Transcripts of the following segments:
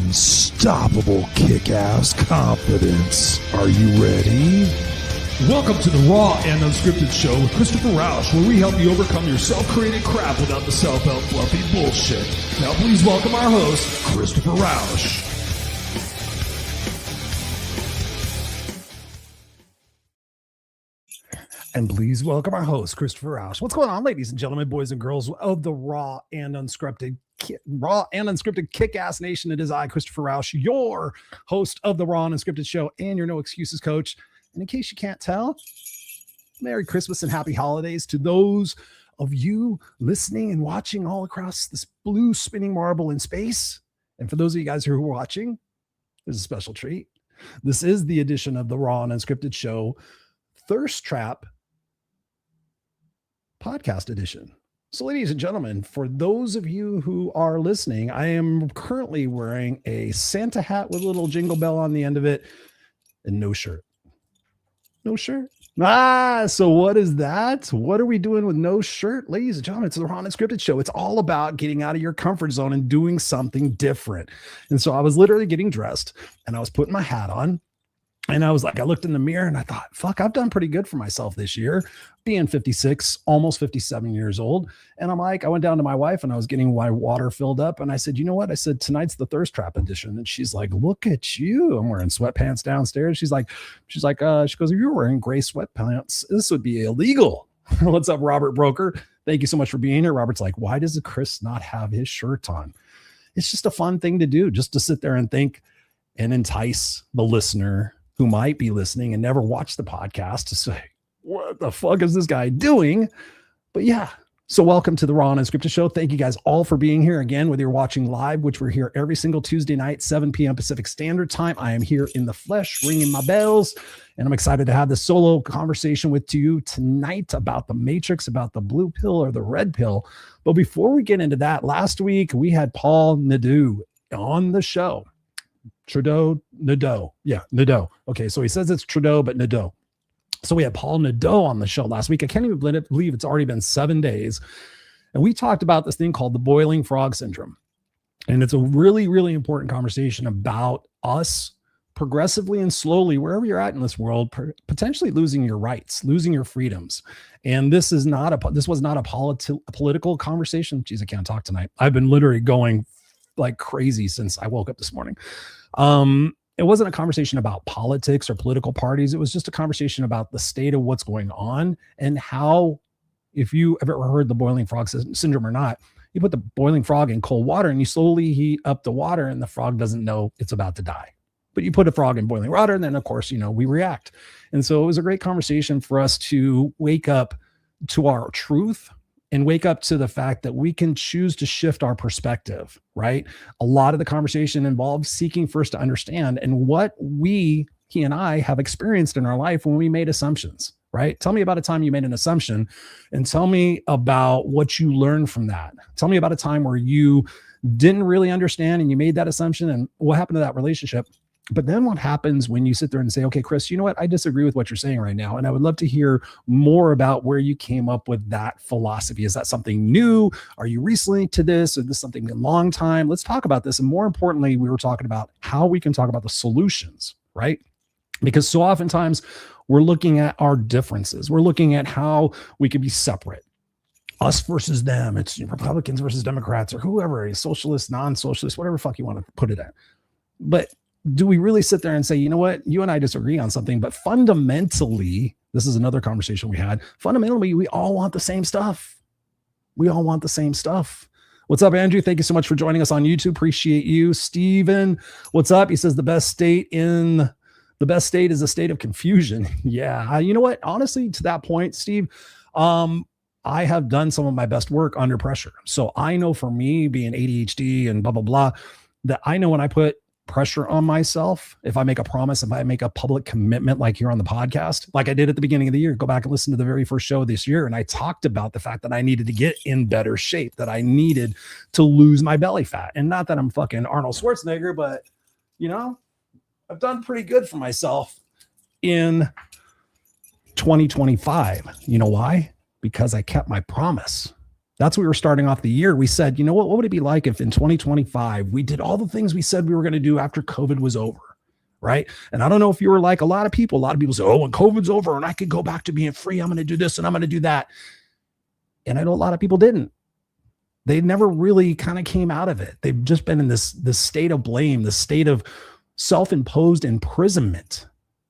unstoppable kick-ass confidence. Are you ready? Welcome to the Raw and Unscripted show with Christopher Rausch, where we help you overcome your self-created crap without the self-help fluffy bullshit. Now please welcome our host, Christopher Rausch. And please welcome our host, Christopher Rausch. What's going on, ladies and gentlemen, boys and girls of the Raw and Unscripted Kick-Ass Nation? It is I, Christopher Rausch, your host of the Raw and Unscripted show and your No Excuses coach. And in case you can't tell, Merry Christmas and Happy Holidays to those of you listening and watching all across this blue spinning marble in space. And for those of you guys who are watching, there's a special treat. This is the edition of the Raw and Unscripted show, Thirst Trap podcast edition. So, ladies and gentlemen, for those of you who are listening, I am currently wearing a Santa hat with a little jingle bell on the end of it and no shirt. No shirt. So what is that? What are we doing with no shirt? Ladies and gentlemen, it's the Raw and Unscripted show. It's all about getting out of your comfort zone and doing something different. And so I was literally getting dressed and I was putting my hat on. And I was like, I looked in the mirror and I thought, fuck, I've done pretty good for myself this year, being 56, almost 57 years old. And I'm like, I went down to my wife and I was getting my water filled up. And I said, you know what? I said, tonight's the Thirst Trap edition. And she's like, look at you. I'm wearing sweatpants downstairs. She goes, if you're wearing gray sweatpants, this would be illegal. What's up, Robert Broker? Thank you so much for being here. Robert's like, why does Chris not have his shirt on? It's just a fun thing to do, just to sit there and think and entice the listener who might be listening and never watch the podcast to say, what the fuck is this guy doing? But yeah, so welcome to the Raw and Unscripted show. Thank you guys all for being here again, whether you're watching live, which we're here every single Tuesday night, 7 p.m. Pacific Standard Time. I am here in the flesh, ringing my bells, and I'm excited to have this solo conversation with you tonight about the Matrix, about the blue pill or the red pill. But before we get into that, last week we had Paul Nadeau on the show. Nadeau. Yeah, Nadeau. Okay, so he says it's Trudeau, but Nadeau. So we had Paul Nadeau on the show last week. I can't even believe it's already been 7 days. And we talked about this thing called the boiling frog syndrome. And it's a really, really important conversation about us progressively and slowly, wherever you're at in this world, potentially losing your rights, losing your freedoms. And this was not a political conversation. Geez, I can't talk tonight. I've been literally going like crazy since I woke up this morning. It wasn't a conversation about politics or political parties. It was just a conversation about the state of what's going on and how, if you have ever heard the boiling frog syndrome or not, you put the boiling frog in cold water and you slowly heat up the water and the frog doesn't know it's about to die. But you put a frog in boiling water and then, of course, we react. And so it was a great conversation for us to wake up to our truth and wake up to the fact that we can choose to shift our perspective, right? A lot of the conversation involves seeking first to understand and what he and I have experienced in our life when we made assumptions, right? Tell me about a time you made an assumption and tell me about what you learned from that. Tell me about a time where you didn't really understand and you made that assumption and what happened to that relationship. But then what happens when you sit there and say, okay, Chris, you know what? I disagree with what you're saying right now. And I would love to hear more about where you came up with that philosophy. Is that something new? Are you recently to this? Or is this something a long time? Let's talk about this. And more importantly, we were talking about how we can talk about the solutions, right? Because so oftentimes we're looking at our differences. We're looking at how we could be separate. Us versus them. It's Republicans versus Democrats or whoever, socialist, non-socialist, whatever fuck you want to put it at. But do we really sit there and say, you know what, you and I disagree on something, but fundamentally, this is another conversation we had. Fundamentally, we all want the same stuff. We all want the same stuff. What's up, Andrew? Thank you so much for joining us on YouTube. Appreciate you. Steven, what's up? He says the best state is a state of confusion. Yeah. You know what? Honestly, to that point, Steve, I have done some of my best work under pressure. So I know for me being ADHD and blah, blah, blah, that I know when I put pressure on myself, if I make a promise, if I make a public commitment, like here on the podcast, like I did at the beginning of the year, go back and listen to the very first show this year. And I talked about the fact that I needed to get in better shape, that I needed to lose my belly fat. And not that I'm fucking Arnold Schwarzenegger, but I've done pretty good for myself in 2025. You know why? Because I kept my promise. That's what we were starting off the year. We said, you know what would it be like if in 2025 we did all the things we said we were going to do after COVID was over, right? And I don't know if you were like a lot of people say, oh, when COVID's over and I can go back to being free, I'm going to do this and I'm going to do that. And I know a lot of people didn't. They never really kind of came out of it. They've just been in this state of blame, this state of self-imposed imprisonment,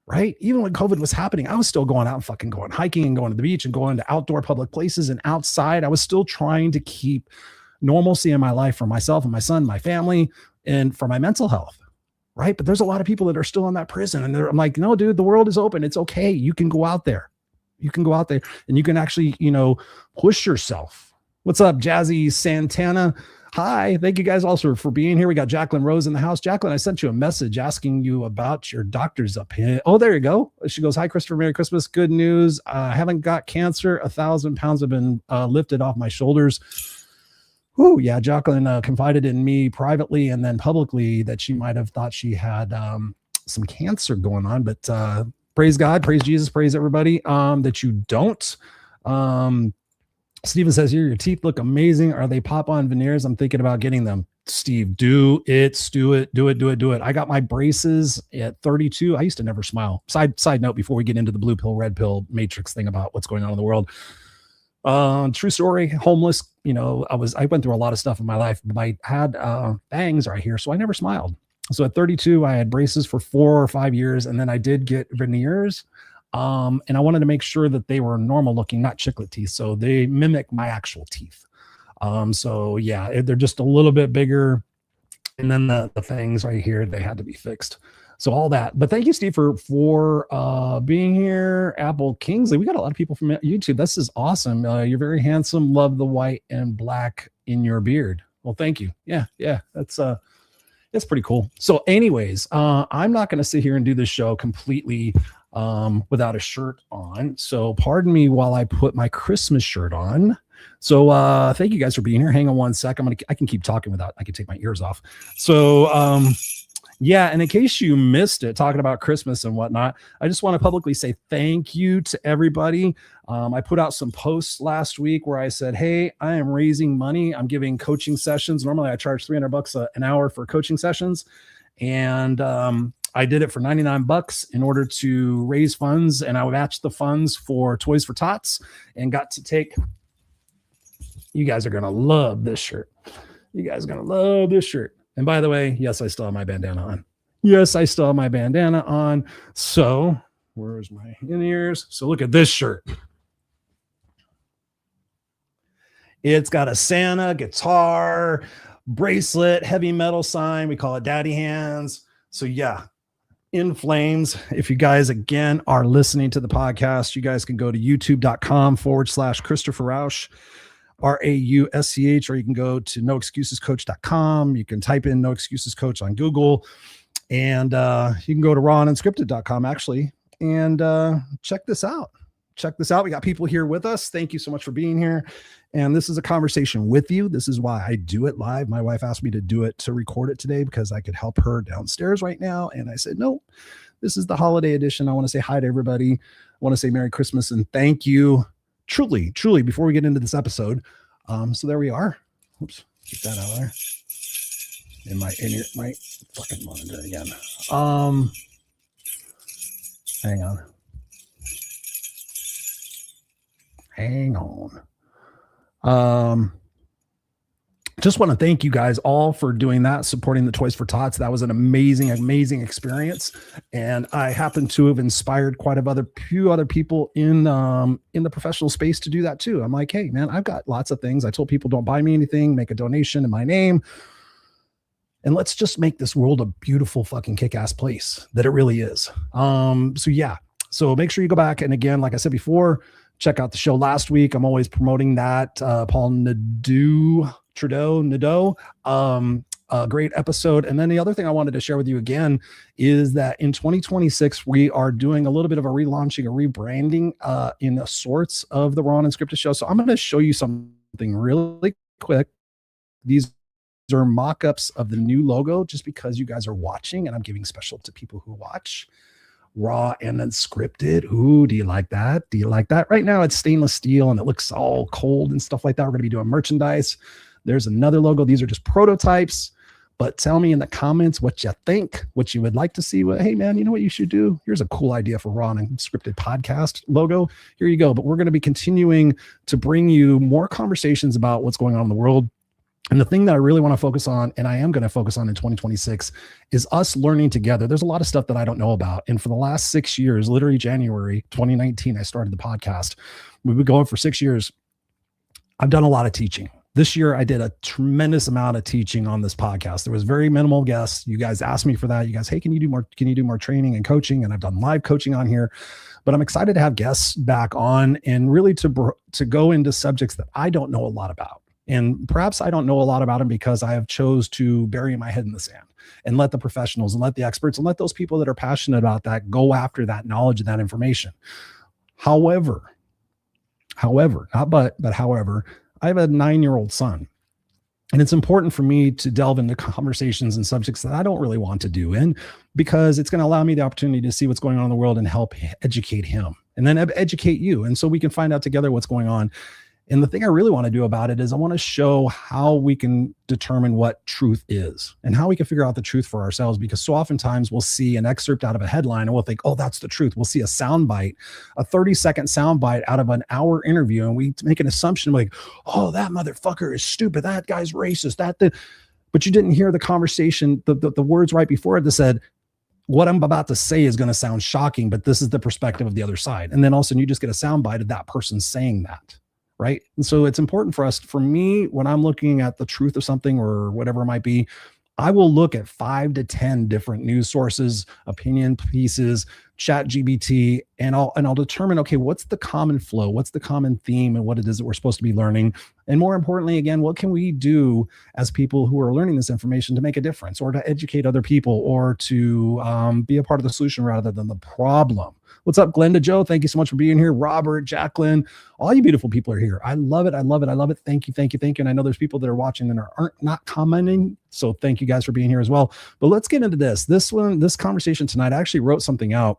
right? Even when COVID was happening, I was still going out and fucking going hiking and going to the beach and going to outdoor public places and outside. I was still trying to keep normalcy in my life for myself and my son, my family, and for my mental health, right? But there's a lot of people that are still in that prison. And I'm like, no, dude, the world is open. It's okay. You can go out there. You can go out there and you can actually, push yourself. What's up, Jazzy Santana? Hi, thank you guys also for being here. We got Jacqueline Rose in the house. Jacqueline, I sent you a message asking you about your doctor's opinion. Oh, there you go. She goes, hi, Christopher, Merry Christmas. Good news. I haven't got cancer. 1,000 pounds have been lifted off my shoulders. Oh, yeah. Jacqueline confided in me privately and then publicly that she might have thought she had some cancer going on, but praise God, praise Jesus, praise everybody that you don't. Steven says here, your teeth look amazing. Are they pop-on veneers? I'm thinking about getting them. Steve, do it. I got my braces at 32. I used to never smile. Side note, before we get into the blue pill, red pill matrix thing about what's going on in the world. True story, homeless. I went through a lot of stuff in my life, but I had bangs right here, so I never smiled. So at 32, I had braces for 4 or 5 years, and then I did get veneers. And I wanted to make sure that they were normal looking, not chiclet teeth. So they mimic my actual teeth. So yeah, they're just a little bit bigger. And then the things right here, they had to be fixed. So all that. But thank you, Steve, for being here. Apple Kingsley, we got a lot of people from YouTube. This is awesome. You're very handsome. Love the white and black in your beard. Well, thank you. Yeah, that's pretty cool. So anyways, I'm not going to sit here and do this show completely without a shirt on. So pardon me while I put my Christmas shirt on. So thank you guys for being here. Hang on one sec. I can keep talking without, I can take my ears off. So yeah, and in case you missed it, talking about Christmas and whatnot, I just want to publicly say thank you to everybody. I put out some posts last week where I said, hey, I am raising money. I'm giving coaching sessions. Normally I charge $300 an hour for coaching sessions. And I did it for $99 in order to raise funds, and I matched the funds for Toys for Tots and got to take. You guys are going to love this shirt. You guys are going to love this shirt. And by the way, yes, I still have my bandana on. So where's my in-ears? So look at this shirt. It's got a Santa, guitar, bracelet, heavy metal sign. We call it Daddy Hands. So yeah, in flames. If you guys, again, are listening to the podcast, you guys can go to youtube.com/Christopher Rausch, RAUSCH, or you can go to noexcusescoach.com. You can type in No Excuses Coach on Google, and you can go to rawunscripted.com actually, and check this out. We got people here with us. Thank you so much for being here. And this is a conversation with you. This is why I do it live. My wife asked me to do it, to record it today, because I could help her downstairs right now. And I said, no, this is the holiday edition. I want to say hi to everybody. I want to say Merry Christmas and thank you. Truly, before we get into this episode. So there we are. Oops, get that out of there. In my fucking monitor again. Hang on. Just want to thank you guys all for doing that, supporting the Toys for Tots. That was an amazing experience. And I happen to have inspired quite a few other people in the professional space to do that too. I'm like, hey man, I've got lots of things. I told people, don't buy me anything, make a donation in my name. And let's just make this world a beautiful fucking kick-ass place that it really is. So yeah, so make sure you go back. And again, like I said before, check out the show last week. I'm always promoting that. Paul Nadeau, a great episode. And then the other thing I wanted to share with you again is that in 2026, we are doing a little bit of a relaunching, a rebranding in the sorts of the Raw and Unscripted show. So I'm going to show you something really quick. These are mock-ups of the new logo just because you guys are watching and I'm giving special to people who watch. Raw and Unscripted. Ooh, do you like that? Do you like that? Right now it's stainless steel and it looks all cold and stuff like that. We're going to be doing merchandise. There's another logo. These are just prototypes. But tell me in the comments what you think, what you would like to see. Well, hey, man, you know what you should do? Here's a cool idea for Raw and Unscripted podcast logo. Here you go. But we're going to be continuing to bring you more conversations about what's going on in the world. And the thing that I really want to focus on, and I am going to focus on in 2026, is us learning together. There's a lot of stuff that I don't know about. And for the last 6 years, literally January 2019, I started the podcast. We've been going for 6 years. I've done a lot of teaching. This year, I did a tremendous amount of teaching on this podcast. There was very minimal guests. You guys asked me for that. You guys, hey, can you do more? Can you do more training and coaching? And I've done live coaching on here. But I'm excited to have guests back on and really to go into subjects that I don't know a lot about. And perhaps I don't know a lot about them because I have chose to bury my head in the sand and let the professionals and let the experts and let those people that are passionate about that go after that knowledge and that information. However, not but however, I have a 9-year-old son, and it's important for me to delve into conversations and subjects that I don't really want to do in, because it's going to allow me the opportunity to see what's going on in the world and help educate him and then educate you. And so we can find out together what's going on. And the thing I really want to do about it is I want to show how we can determine what truth is and how we can figure out the truth for ourselves, because so oftentimes we'll see an excerpt out of a headline and we'll think, oh, that's the truth. We'll see a soundbite, a 30-second soundbite out of an hour interview, and we make an assumption like, oh, that motherfucker is stupid. That guy's racist. But you didn't hear the conversation, the words right before it that said, what I'm about to say is going to sound shocking, but this is the perspective of the other side. And then all of a sudden you just get a soundbite of that person saying that. Right. And so it's important for me, when I'm looking at the truth of something or whatever it might be, I will look at 5 to 10 different news sources, opinion pieces, ChatGPT, and I'll determine, okay, what's the common flow? What's the common theme and what it is that we're supposed to be learning? And more importantly, again, what can we do as people who are learning this information to make a difference or to educate other people or to be a part of the solution rather than the problem? What's up, Glenda Joe? Thank you so much for being here. Robert, Jacqueline, all you beautiful people are here. I love it. I love it. I love it. Thank you. Thank you. Thank you. And I know there's people that are watching that aren't not commenting. So thank you guys for being here as well. But let's get into this conversation tonight. I actually wrote something out.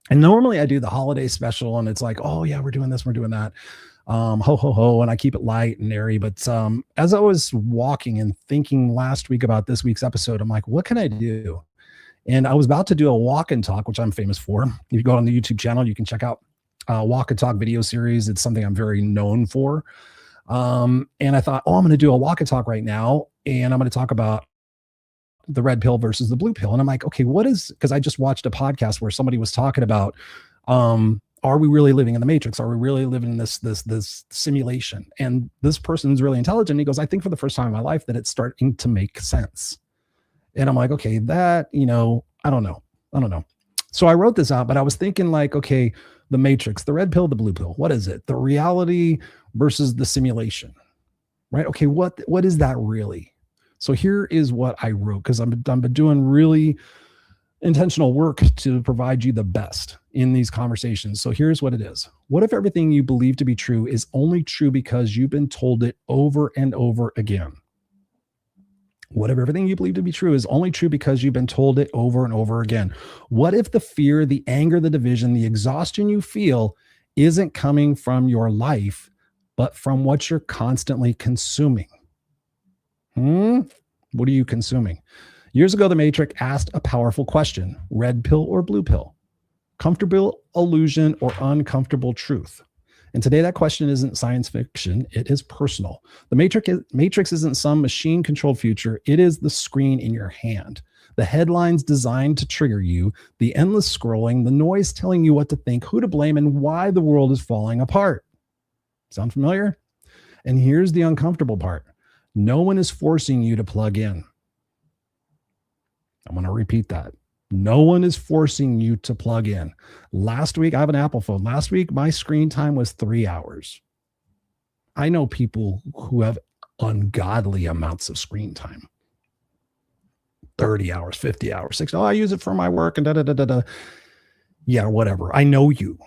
And normally I do the holiday special and it's like, oh yeah, we're doing this, we're doing that. Ho, ho, ho. And I keep it light and airy. But as I was walking and thinking last week about this week's episode, I'm like, what can I do? And I was about to do a walk and talk, which I'm famous for. If you go on the YouTube channel, you can check out walk and talk video series. It's something I'm very known for. And I thought, oh, I'm going to do a walk and talk right now. And I'm going to talk about the red pill versus the blue pill. And I'm like, okay, because I just watched a podcast where somebody was talking about, are we really living in the matrix? Are we really living in this simulation? And this person is really intelligent. He goes, I think for the first time in my life that it's starting to make sense. And I'm like, okay, that, I don't know. So I wrote this out, but I was thinking like, okay, the matrix, the red pill, the blue pill, what is it? The reality versus the simulation, right? Okay, what is that really? So here is what I wrote, because I'm doing really intentional work to provide you the best in these conversations. So here's what it is. What if everything you believe to be true is only true because you've been told it over and over again? What if everything you believe to be true is only true because you've been told it over and over again? What if the fear, the anger, the division, the exhaustion you feel isn't coming from your life, but from what you're constantly consuming? What are you consuming? Years ago, the Matrix asked a powerful question: red pill or blue pill? Comfortable illusion or uncomfortable truth? And today that question isn't science fiction, it is personal. The Matrix isn't some machine-controlled future, it is the screen in your hand. The headlines designed to trigger you, the endless scrolling, the noise telling you what to think, who to blame, and why the world is falling apart. Sound familiar? And here's the uncomfortable part. No one is forcing you to plug in. I'm going to repeat that. No one is forcing you to plug in. Last week, I have an Apple phone. Last week, my screen time was 3 hours. I know people who have ungodly amounts of screen time. 30 hours, 50 hours, 60. Oh, I use it for my work and da-da-da-da-da. Yeah, whatever. I know you.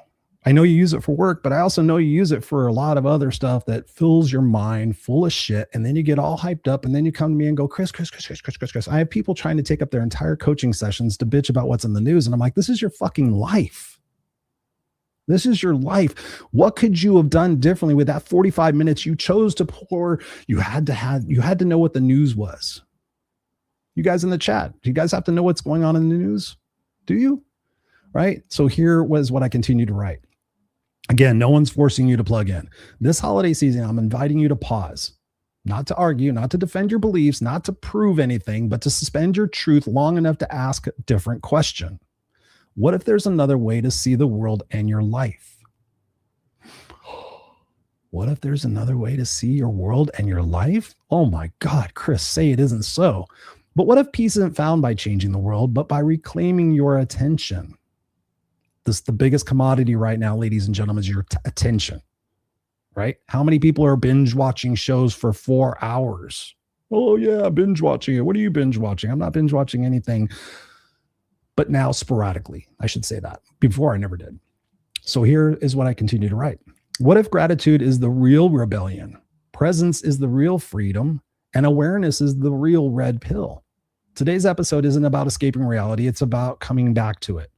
I know you use it for work, but I also know you use it for a lot of other stuff that fills your mind full of shit. And then you get all hyped up and then you come to me and go, Chris. I have people trying to take up their entire coaching sessions to bitch about what's in the news. And I'm like, this is your fucking life. This is your life. What could you have done differently with that 45 minutes you chose to pour? You had to know what the news was. You guys in the chat, do you guys have to know what's going on in the news? Do you? Right? So here was what I continue to write. Again, no one's forcing you to plug in. This holiday season, I'm inviting you to pause, not to argue, not to defend your beliefs, not to prove anything, but to suspend your truth long enough to ask a different question. What if there's another way to see the world and your life? What if there's another way to see your world and your life? Oh my God, Chris, say it isn't so. But what if peace isn't found by changing the world, but by reclaiming your attention? The biggest commodity right now, ladies and gentlemen, is your attention, right? How many people are binge watching shows for 4 hours? Oh yeah, binge watching it. What are you binge watching? I'm not binge watching anything, but now sporadically, I should say that. Before I never did. So here is what I continue to write. What if gratitude is the real rebellion? Presence is the real freedom, and awareness is the real red pill. Today's episode isn't about escaping reality. It's about coming back to it.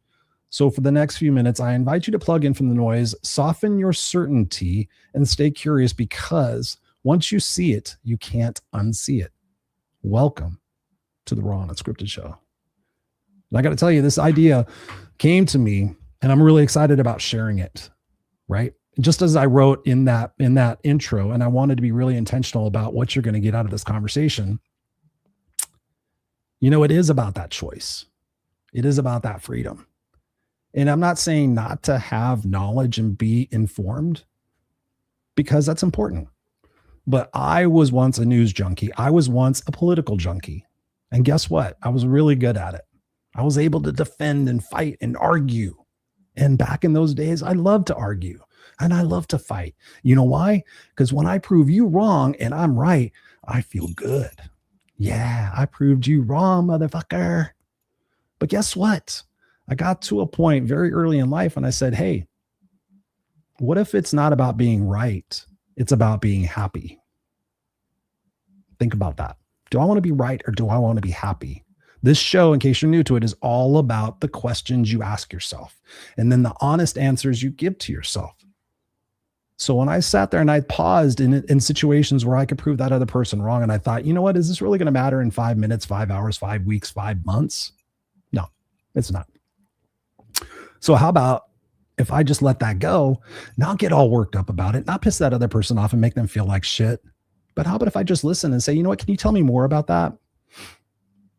So for the next few minutes, I invite you to plug in from the noise, soften your certainty, and stay curious, because once you see it, you can't unsee it. Welcome to the Raw and Unscripted show. And I got to tell you, this idea came to me, and I'm really excited about sharing it, right? Just as I wrote in that intro, and I wanted to be really intentional about what you're going to get out of this conversation. You know, it is about that choice. It is about that freedom. And I'm not saying not to have knowledge and be informed, because that's important. But I was once a news junkie. I was once a political junkie. And guess what? I was really good at it. I was able to defend and fight and argue. And back in those days, I loved to argue and I love to fight. You know why? Because when I prove you wrong and I'm right, I feel good. Yeah, I proved you wrong, motherfucker. But guess what? I got to a point very early in life and I said, hey, what if it's not about being right? It's about being happy. Think about that. Do I want to be right or do I want to be happy? This show, in case you're new to it, is all about the questions you ask yourself and then the honest answers you give to yourself. So when I sat there and I paused in situations where I could prove that other person wrong, and I thought, you know what, is this really going to matter in 5 minutes, 5 hours, 5 weeks, 5 months? No, it's not. So how about if I just let that go, not get all worked up about it, not piss that other person off and make them feel like shit. But how about if I just listen and say, you know what, can you tell me more about that?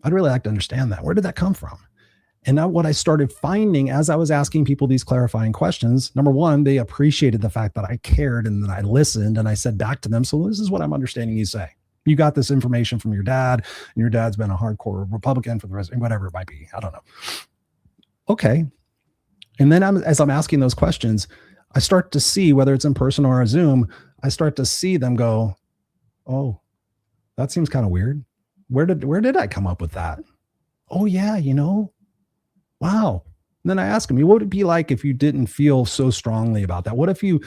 I'd really like to understand that. Where did that come from? And now what I started finding as I was asking people these clarifying questions, number one, they appreciated the fact that I cared and that I listened and I said back to them, so this is what I'm understanding you say. You got this information from your dad and your dad's been a hardcore Republican for the rest, whatever it might be. I don't know. Okay. And then as I'm asking those questions, I start to see, whether it's in person or a Zoom, I start to see them go, oh, that seems kind of weird. Where did I come up with that? Oh yeah, you know, wow. And then I ask them, what would it be like if you didn't feel so strongly about that? What if you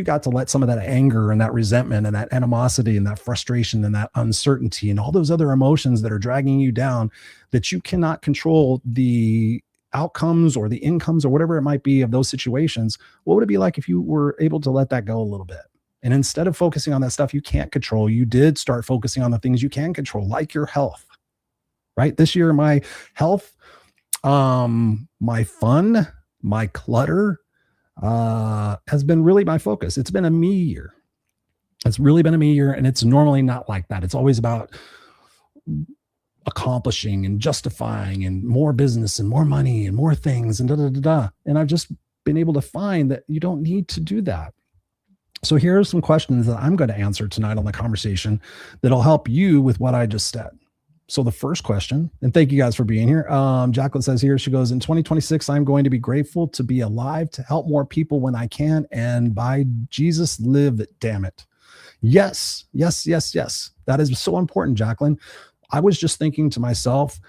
got to let some of that anger and that resentment and that animosity and that frustration and that uncertainty and all those other emotions that are dragging you down, that you cannot control the outcomes or the incomes or whatever it might be of those situations? What would it be like if you were able to let that go a little bit? And instead of focusing on that stuff you can't control, you did start focusing on the things you can control, like your health, right? This year, my health, my fun, my clutter, has been really my focus. It's been a me year. It's really been a me year. And it's normally not like that. It's always about accomplishing and justifying and more business and more money and more things and And I've just been able to find that you don't need to do that. So here are some questions that I'm going to answer tonight on the conversation that'll help you with what I just said. So the first question, and thank you guys for being here. Jacqueline says here, she goes, in 2026, I'm going to be grateful to be alive, to help more people when I can. And by Jesus, live it, damn it. Yes, yes, yes, yes. That is so important, Jacqueline. I was just thinking to myself,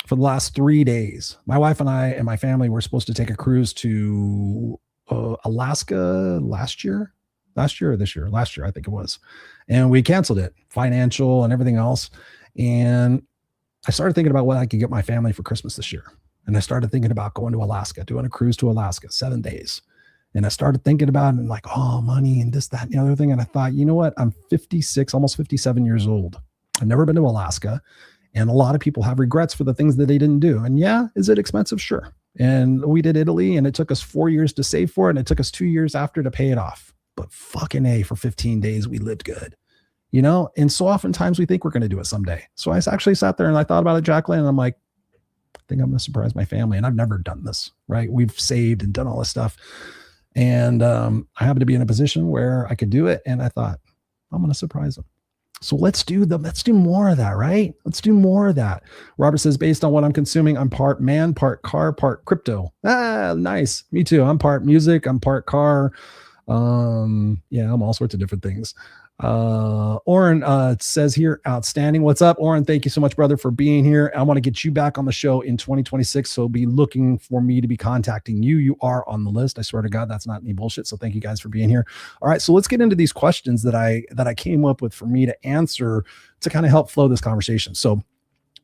for the last 3 days. My wife and I and my family were supposed to take a cruise to Alaska last year or this year, last year, I think it was. And we canceled it, financial and everything else. And I started thinking about what I could get my family for Christmas this year. And I started thinking about going to Alaska, doing a cruise to Alaska, 7 days. And I started thinking about it and like, oh, money and this, that, and the other thing. And I thought, you know what? I'm 56, almost 57 years old. I've never been to Alaska. And a lot of people have regrets for the things that they didn't do. And yeah, is it expensive? Sure. And we did Italy and it took us 4 years to save for it. And it took us 2 years after to pay it off. But fucking A, for 15 days, we lived good, you know? And so oftentimes we think we're going to do it someday. So I actually sat there and I thought about it, Jacqueline, and I'm like, I think I'm going to surprise my family. And I've never done this, right? We've saved and done all this stuff. And I happened to be in a position where I could do it. And I thought, I'm going to surprise them. So let's do more of that, right? Let's do more of that. Robert says, based on what I'm consuming, I'm part man, part car, part crypto. Ah, nice. Me too. I'm part music. I'm part car. Yeah, I'm all sorts of different things. Oren says here, outstanding. What's up, Oren? Thank you so much, brother, for being here. I want to get you back on the show in 2026. So be looking for me to be contacting you. You are on the list. I swear to God, that's not any bullshit. So thank you guys for being here. All right. So let's get into these questions that I came up with for me to answer to kind of help flow this conversation. So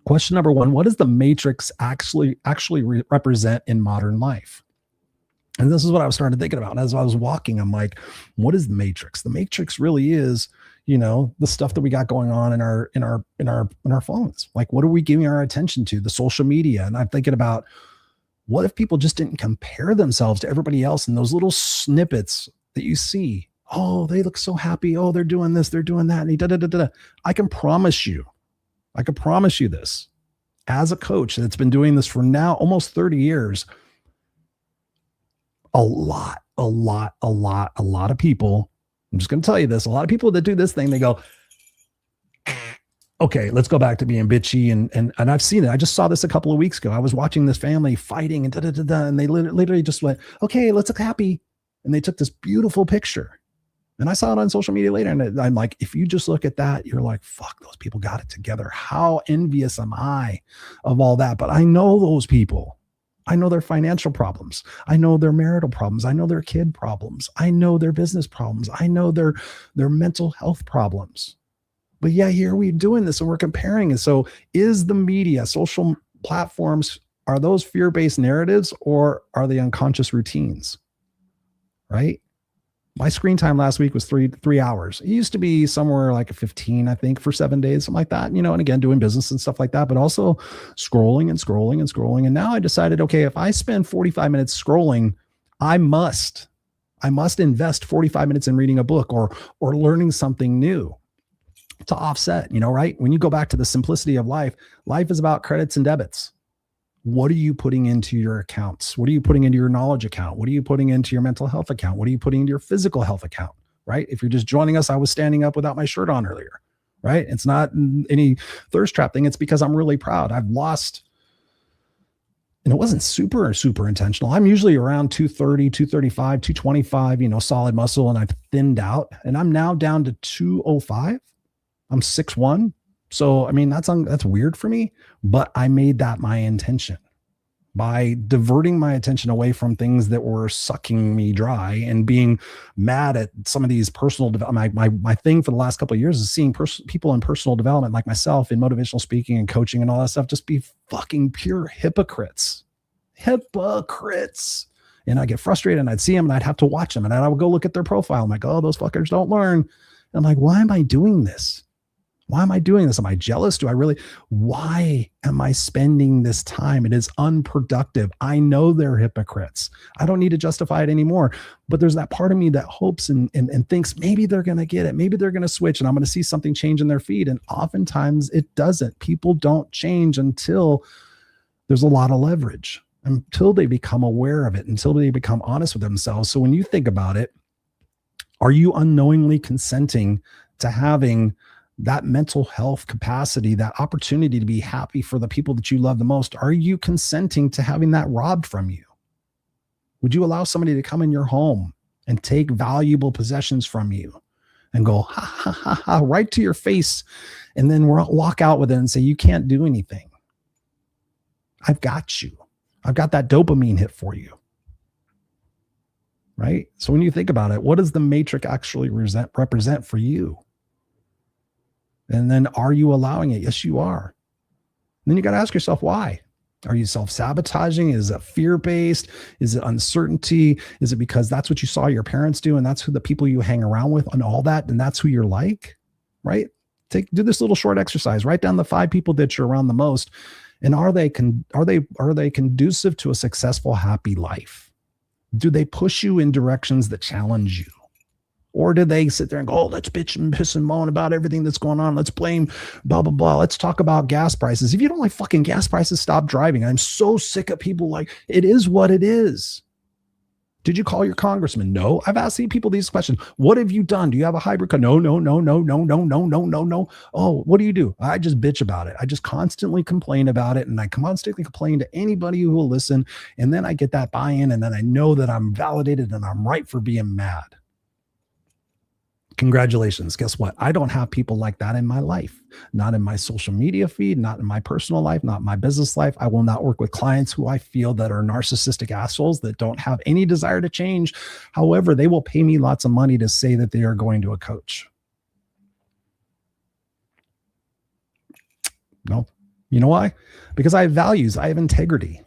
question number one, what does the matrix actually represent in modern life? And this is what I was starting thinking about. And as I was walking, I'm like, what is the matrix? The matrix really is, you know, the stuff that we got going on in our phones. Like, what are we giving our attention to? The social media. And I'm thinking about, what if people just didn't compare themselves to everybody else in those little snippets that you see? Oh, they look so happy. Oh, they're doing this, they're doing that. And da, da, da, da. I can promise you this as a coach that's been doing this for now almost 30 years. A lot of people, I'm just going to tell you this, a lot of people that do this thing, they go, okay, let's go back to being bitchy. And I've seen it. I just saw this a couple of weeks ago. I was watching this family fighting and da, da, da, da, and they literally just went, okay, let's look happy. And they took this beautiful picture. And I saw it on social media later. And I'm like, if you just look at that, you're like, fuck, those people got it together. How envious am I of all that? But I know those people. I know their financial problems. I know their marital problems. I know their kid problems. I know their business problems. I know their mental health problems. But yeah, here we're doing this and we're comparing. And so is the media, social platforms, are those fear-based narratives or are they unconscious routines? Right? My screen time last week was three hours. It used to be somewhere like a 15, I think, for 7 days, something like that, you know, and again, doing business and stuff like that, but also scrolling. And now I decided, okay, if I spend 45 minutes scrolling, I must invest 45 minutes in reading a book or learning something new to offset, you know, right? When you go back to the simplicity of life is about credits and debits. What are you putting into your accounts? What are you putting into your knowledge account? What are you putting into your mental health account? What are you putting into your physical health account, right? If you're just joining us, I was standing up without my shirt on earlier, right? It's not any thirst trap thing. It's because I'm really proud. I've lost, and it wasn't super intentional. I'm usually around 230, 235, 225, you know, solid muscle, and I've thinned out, and I'm now down to 205. I'm 6'1". So, I mean, that's weird for me, but I made that my intention by diverting my attention away from things that were sucking me dry and being mad at some of these personal development. My thing for the last couple of years is seeing people in personal development like myself in motivational speaking and coaching and all that stuff, just be fucking pure hypocrites. And I get frustrated and I'd see them and I'd have to watch them and I would go look at their profile. I'm like, oh, those fuckers don't learn. And I'm like, why am I doing this? Why am I doing this? Am I jealous? Why am I spending this time? It is unproductive. I know they're hypocrites. I don't need to justify it anymore. But there's that part of me that hopes and thinks maybe they're going to get it. Maybe they're going to switch and I'm going to see something change in their feed. And oftentimes it doesn't. People don't change until there's a lot of leverage, until they become aware of it, until they become honest with themselves. So when you think about it, are you unknowingly consenting to having that mental health capacity, that opportunity to be happy for the people that you love the most? Are you consenting to having that robbed from you? Would you allow somebody to come in your home and take valuable possessions from you and go, ha, ha, ha, ha, right to your face, and then walk out with it and say, you can't do anything? I've got you. I've got that dopamine hit for you. Right? So when you think about it, what does the matrix actually represent for you? And then are you allowing it? Yes, you are. And then you got to ask yourself, why? Are you self-sabotaging? Is it fear-based? Is it uncertainty? Is it because that's what you saw your parents do and that's who the people you hang around with and all that, and that's who you're like, right? Do this little short exercise. Write down the 5 people that you're around the most, and are they conducive to a successful, happy life? Do they push you in directions that challenge you? Or do they sit there and go, oh, let's bitch and piss and moan about everything that's going on. Let's blame blah, blah, blah. Let's talk about gas prices. If you don't like fucking gas prices, stop driving. I'm so sick of people like, it is what it is. Did you call your congressman? No. I've asked people these questions. What have you done? Do you have a hybrid car? No. Oh, what do? I just bitch about it. I just constantly complain about it. And I constantly complain to anybody who will listen. And then I get that buy-in. And then I know that I'm validated and I'm right for being mad. Congratulations. Guess what? I don't have people like that in my life, not in my social media feed, not in my personal life, not my business life. I will not work with clients who I feel that are narcissistic assholes that don't have any desire to change. However, they will pay me lots of money to say that they are going to a coach. No. You know why? Because I have values. I have integrity.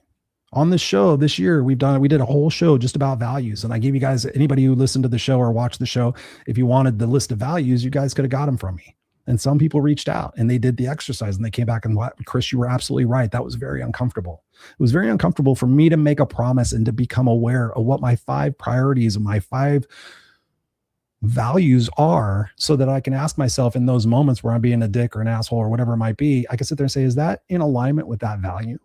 On this show this year, we did a whole show just about values. And I gave you guys, anybody who listened to the show or watched the show, if you wanted the list of values, you guys could have got them from me. And some people reached out and they did the exercise and they came back and what, Chris, you were absolutely right. That was very uncomfortable. It was very uncomfortable for me to make a promise and to become aware of what my 5 priorities and my 5 values are, so that I can ask myself in those moments where I'm being a dick or an asshole or whatever it might be, I can sit there and say, is that in alignment with that value?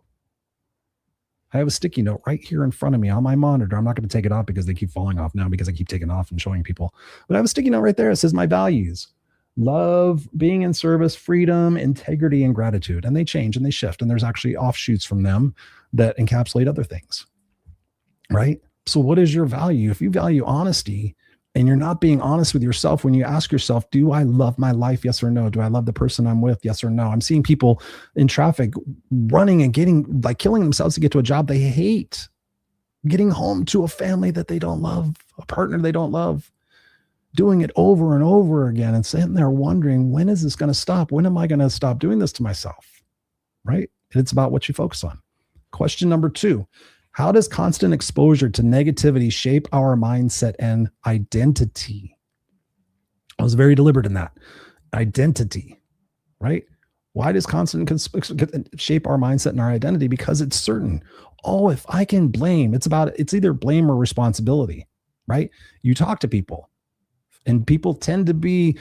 I have a sticky note right here in front of me on my monitor. I'm not going to take it off because they keep falling off now because I keep taking off and showing people. But I have a sticky note right there. It says my values: love, being in service, freedom, integrity, and gratitude. And they change and they shift. And there's actually offshoots from them that encapsulate other things, right? So what is your value? If you value honesty, and you're not being honest with yourself when you ask yourself, do I love my life? Yes or no? Do I love the person I'm with? Yes or no? I'm seeing people in traffic running and killing themselves to get to a job they hate, getting home to a family that they don't love, a partner they don't love, doing it over and over again and sitting there wondering, when is this going to stop? When am I going to stop doing this to myself? Right? And it's about what you focus on. Question number 2. How does constant exposure to negativity shape our mindset and identity? I was very deliberate in that. Identity, right? Why does constant shape our mindset and our identity? Because it's certain. Oh, if I can blame, it's either blame or responsibility, right? You talk to people and people tend to be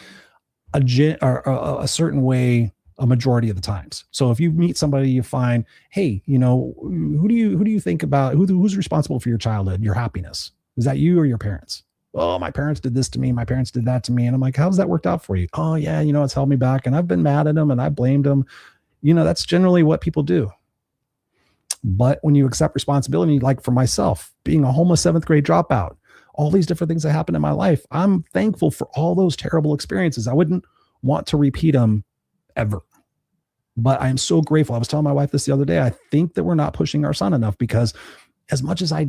a certain way a majority of the times. So if you meet somebody, you find, hey, who do you think about, who's responsible for your childhood, your happiness? Is that you or your parents? Oh, my parents did this to me. My parents did that to me. And I'm like, how's that worked out for you? Oh yeah. It's held me back and I've been mad at them and I blamed them. That's generally what people do. But when you accept responsibility, like for myself, being a homeless 7th grade dropout, all these different things that happened in my life, I'm thankful for all those terrible experiences. I wouldn't want to repeat them ever. But I am so grateful. I was telling my wife this the other day. I think that we're not pushing our son enough, because as much as I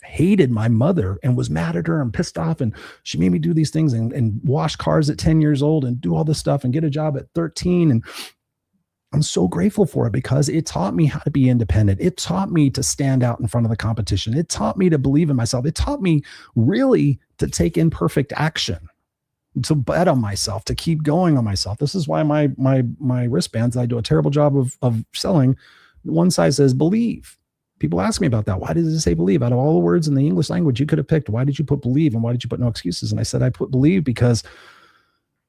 hated my mother and was mad at her and pissed off, and she made me do these things and wash cars at 10 years old and do all this stuff and get a job at 13. And I'm so grateful for it because it taught me how to be independent. It taught me to stand out in front of the competition. It taught me to believe in myself. It taught me really to take imperfect action, to bet on myself, to keep going on myself. This is why my wristbands, I do a terrible job of selling. One side says believe. People ask me about that. Why does it say believe? Out of all the words in the English language you could have picked, why did you put believe and why did you put no excuses? And I said, I put believe because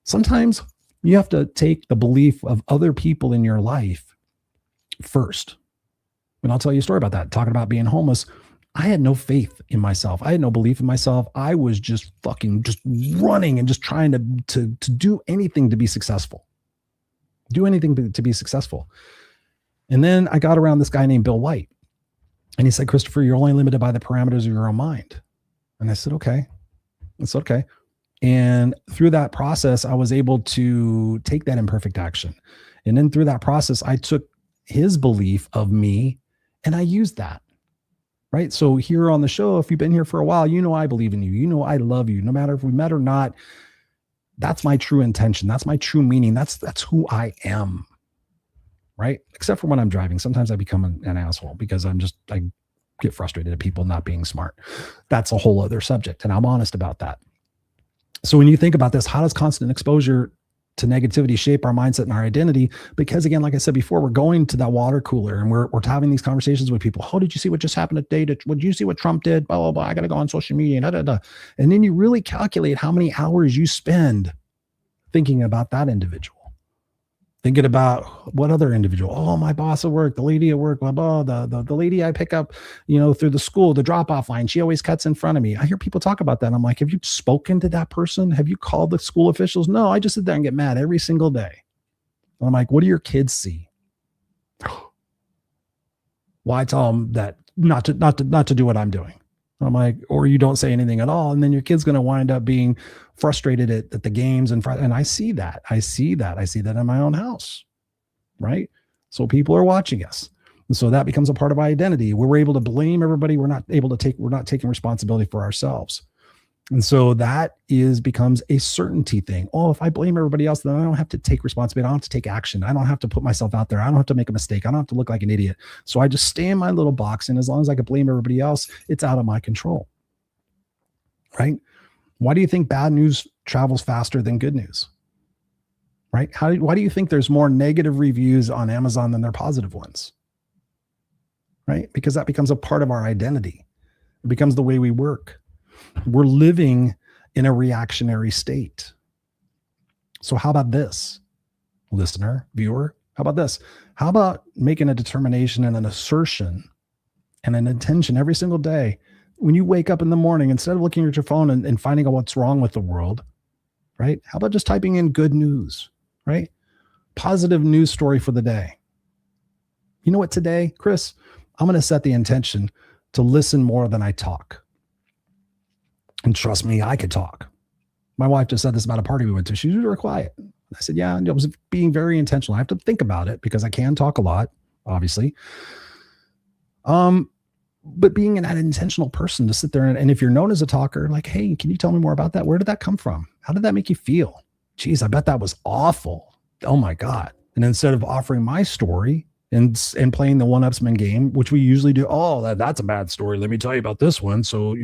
sometimes you have to take the belief of other people in your life first. And I'll tell you a story about that. Talking about being homeless, I had no faith in myself. I had no belief in myself. I was just running and just trying to do anything to be successful. Do anything to be successful. And then I got around this guy named Bill White. And he said, Christopher, you're only limited by the parameters of your own mind. And I said, okay, it's okay. And through that process, I was able to take that imperfect action. And then through that process, I took his belief of me And I use that, right? So here on the show, if you've been here for a while, you know I believe in you. You know I love you. No matter if we met or not, that's my true intention. That's my true meaning. That's who I am, right? Except for when I'm driving. Sometimes I become an asshole because I get frustrated at people not being smart. That's a whole other subject, and I'm honest about that. So when you think about this, how does constant exposure to negativity shape our mindset and our identity? Because again, like I said before, we're going to that water cooler and we're having these conversations with people. Oh, did you see what just happened today? Did you see what Trump did? Blah, blah, blah. I got to go on social media. Da, da, da. And then you really calculate how many hours you spend thinking about that individual. Thinking about what other individual? Oh, my boss at work, the lady at work, blah, blah, the lady I pick up, through the school, the drop-off line, she always cuts in front of me. I hear people talk about that. I'm like, have you spoken to that person? Have you called the school officials? No, I just sit there and get mad every single day. And I'm like, what do your kids see? Well, I tell them that not to do what I'm doing. I'm like, or you don't say anything at all. And then your kid's going to wind up being frustrated at the games. And I see that. I see that in my own house. Right. So people are watching us. And so that becomes a part of our identity. We're able to blame everybody. We're not taking responsibility for ourselves. And so that becomes a certainty thing. Oh, if I blame everybody else, then I don't have to take responsibility. I don't have to take action. I don't have to put myself out there. I don't have to make a mistake. I don't have to look like an idiot. So I just stay in my little box. And as long as I can blame everybody else, it's out of my control. Right? Why do you think bad news travels faster than good news? Right? Why do you think there's more negative reviews on Amazon than there are positive ones? Right? Because that becomes a part of our identity. It becomes the way we work. We're living in a reactionary state. So how about this, listener, viewer? How about this? How about making a determination and an assertion and an intention every single day when you wake up in the morning, instead of looking at your phone and finding out what's wrong with the world, right? How about just typing in good news, right? Positive news story for the day. You know what, today, Chris, I'm going to set the intention to listen more than I talk. And trust me, I could talk. My wife just said this about a party we went to. She was very quiet. I said, yeah, I was being very intentional. I have to think about it because I can talk a lot, obviously. But being an intentional person to sit there and if you're known as a talker, like, hey, can you tell me more about that? Where did that come from? How did that make you feel? Geez, I bet that was awful. Oh my God. And instead of offering my story and playing the one-upsman game, which we usually do, oh, that's a bad story. Let me tell you about this one. So,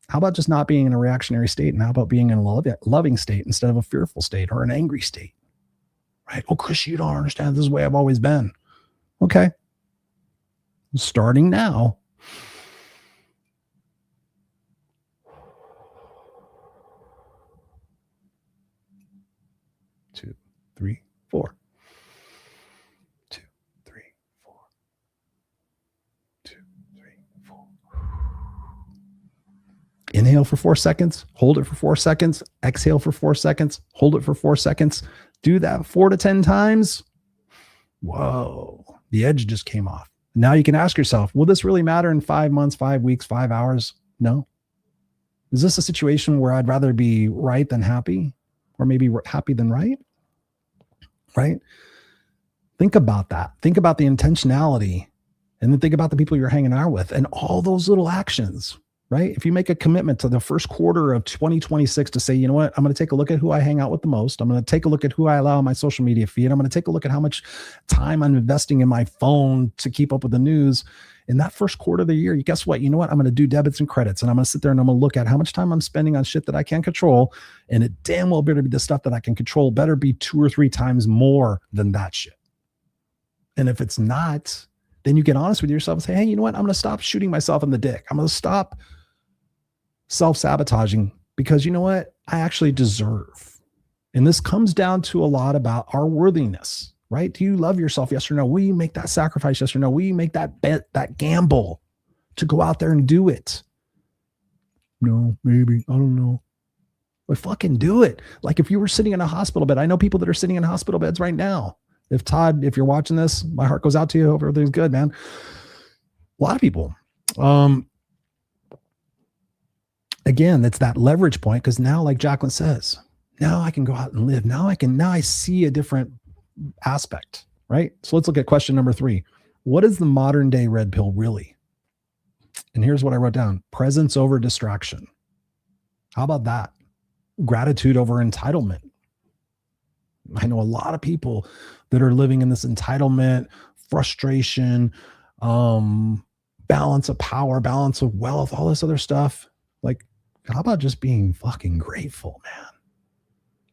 how about just not being in a reactionary state? And how about being in a loving state instead of a fearful state or an angry state? Right? Oh, Chris, you don't understand. This is the way I've always been. Okay. Starting now. Two, three, four. 2, 3, 4. 2, 3, 4. Inhale for 4 seconds, hold it for 4 seconds, exhale for 4 seconds, hold it for 4 seconds. Do that 4 to 10 times. Whoa, the edge just came off. Now you can ask yourself, will this really matter in 5 months, 5 weeks, 5 hours? No. Is this a situation where I'd rather be right than happy, or maybe happy than right? Right? Think about that. Think about the intentionality, and then think about the people you're hanging out with and all those little actions. Right? If you make a commitment to the first quarter of 2026 to say, you know what, I'm going to take a look at who I hang out with the most. I'm going to take a look at who I allow on my social media feed. I'm going to take a look at how much time I'm investing in my phone to keep up with the news. In that first quarter of the year, guess what? You know what? I'm going to do debits and credits, and I'm going to sit there and I'm going to look at how much time I'm spending on shit that I can't control. And it damn well better be the stuff that I can control, better be 2 or 3 times more than that shit. And if it's not, then you get honest with yourself and say, hey, you know what? I'm going to stop shooting myself in the dick. I'm going to stop self-sabotaging because you know what? I actually deserve. And this comes down to a lot about our worthiness, right? Do you love yourself? Yes or no? Will you make that sacrifice? Yes or no? Will you make that bet, that gamble to go out there and do it? No, maybe. I don't know. But fucking do it. Like if you were sitting in a hospital bed, I know people that are sitting in hospital beds right now. If Todd, if you're watching this, my heart goes out to you. Hope everything's good, man. A lot of people. Again, it's that leverage point because now, like Jacqueline says, now I can go out and live. Now I see a different aspect, right? So let's look at question number 3. What is the modern day red pill really? And here's what I wrote down: presence over distraction. How about that? Gratitude over entitlement. I know a lot of people that are living in this entitlement, frustration, balance of power, balance of wealth, all this other stuff. Like, how about just being fucking grateful, man?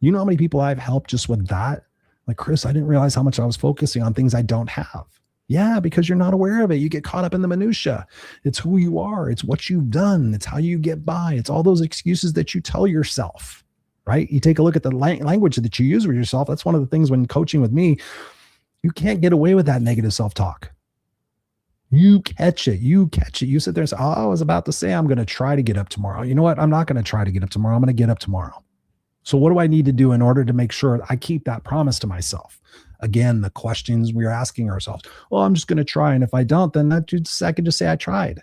You know how many people I've helped just with that? Like, Chris, I didn't realize how much I was focusing on things I don't have. Yeah, because you're not aware of it. You get caught up in the minutia. It's who you are. It's what you've done. It's how you get by. It's all those excuses that you tell yourself, right? You take a look at the language that you use with yourself. That's one of the things when coaching with me, you can't get away with that negative self-talk. You catch it. You catch it. You sit there and say, oh, I was about to say I'm going to try to get up tomorrow. You know what? I'm not going to try to get up tomorrow. I'm going to get up tomorrow. So what do I need to do in order to make sure I keep that promise to myself? Again, the questions we're asking ourselves. Well, I'm just going to try. And if I don't, then I can just say I tried,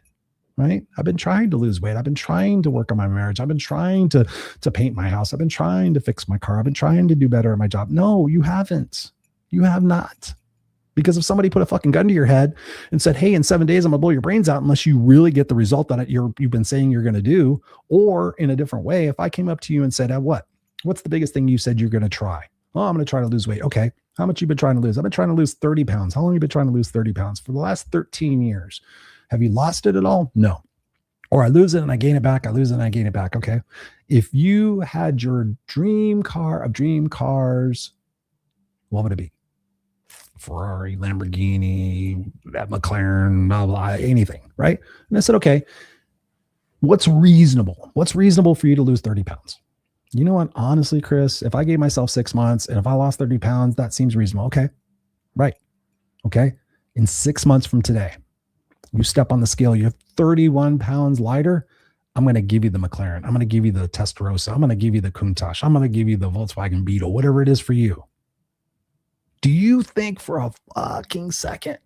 right? I've been trying to lose weight. I've been trying to work on my marriage. I've been trying to paint my house. I've been trying to fix my car. I've been trying to do better at my job. No, you haven't. You have not. Because if somebody put a fucking gun to your head and said, hey, in 7 days, I'm gonna blow your brains out unless you really get the result that you've been saying you're going to do, or in a different way, if I came up to you and said, what's the biggest thing you said you're going to try? Oh, I'm going to try to lose weight. Okay. How much you been trying to lose? I've been trying to lose 30 pounds. How long have you been trying to lose 30 pounds? For the last 13 years. Have you lost it at all? No. Or I lose it and I gain it back. I lose it and I gain it back. Okay. If you had your dream car of dream cars, what would it be? Ferrari, Lamborghini, McLaren, blah, blah, anything, right? And I said, okay, what's reasonable? What's reasonable for you to lose 30 pounds? You know what? Honestly, Chris, if I gave myself 6 months and if I lost 30 pounds, that seems reasonable. Okay. Right. Okay. In 6 months from today, you step on the scale, you're 31 pounds lighter. I'm going to give you the McLaren. I'm going to give you the Testarossa. I'm going to give you the Countach. I'm going to give you the Volkswagen Beetle, whatever it is for you. Do you think for a fucking second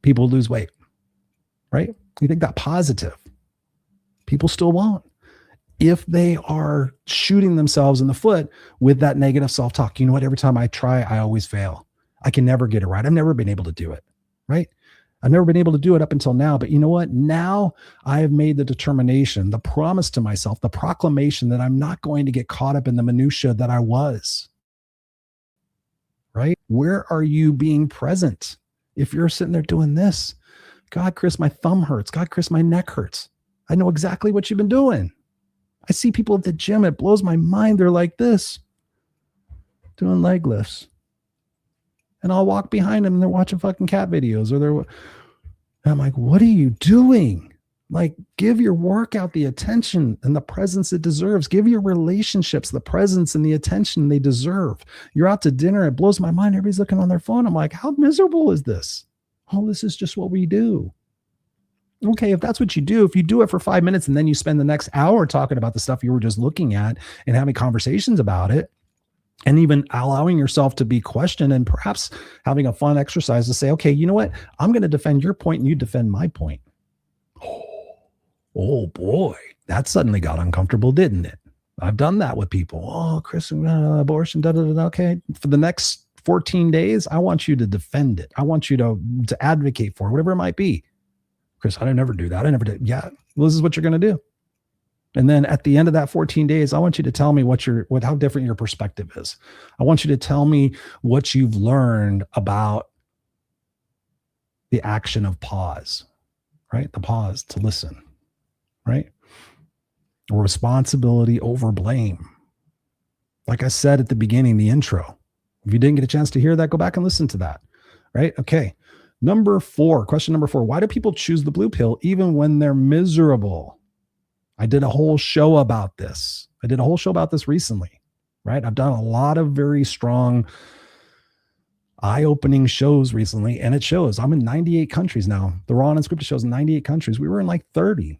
people lose weight? Right? You think that positive? People still won't. If they are shooting themselves in the foot with that negative self-talk. You know what? Every time I try, I always fail. I can never get it right. I've never been able to do it. Right? I've never been able to do it up until now. But you know what? Now I have made the determination, the promise to myself, the proclamation that I'm not going to get caught up in the minutia that I was. Right? Where are you being present? If you're sitting there doing this, God, Chris, my thumb hurts. God, Chris, my neck hurts. I know exactly what you've been doing. I see people at the gym. It blows my mind. They're like this, doing leg lifts. And I'll walk behind them and they're watching fucking cat videos and I'm like, what are you doing? Like, give your workout the attention and the presence it deserves. Give your relationships the presence and the attention they deserve. You're out to dinner. It blows my mind. Everybody's looking on their phone. I'm like, how miserable is this? Oh, this is just what we do. Okay, if that's what you do, if you do it for 5 minutes and then you spend the next hour talking about the stuff you were just looking at and having conversations about it, and even allowing yourself to be questioned and perhaps having a fun exercise to say, okay, you know what? I'm going to defend your point and you defend my point. Oh boy, that suddenly got uncomfortable, didn't it? I've done that with people. Oh, Chris, abortion, da, da, da, da. Okay, for the next 14 days, I want you to defend it. I want you to advocate for it, whatever it might be. Chris, I never do that. I never did. Yeah, well, this is what you're going to do. And then at the end of that 14 days, I want you to tell me how different your perspective is. I want you to tell me what you've learned about the action of pause, right? The pause to listen, right? Responsibility over blame. Like I said at the beginning, the intro. If you didn't get a chance to hear that, go back and listen to that, right? Okay. Question number 4. Why do people choose the blue pill even when they're miserable? I did a whole show about this. Recently, right? I've done a lot of very strong, eye-opening shows recently, and it shows. I'm in 98 countries now. The Raw and Unscripted shows in 98 countries. We were in like 30.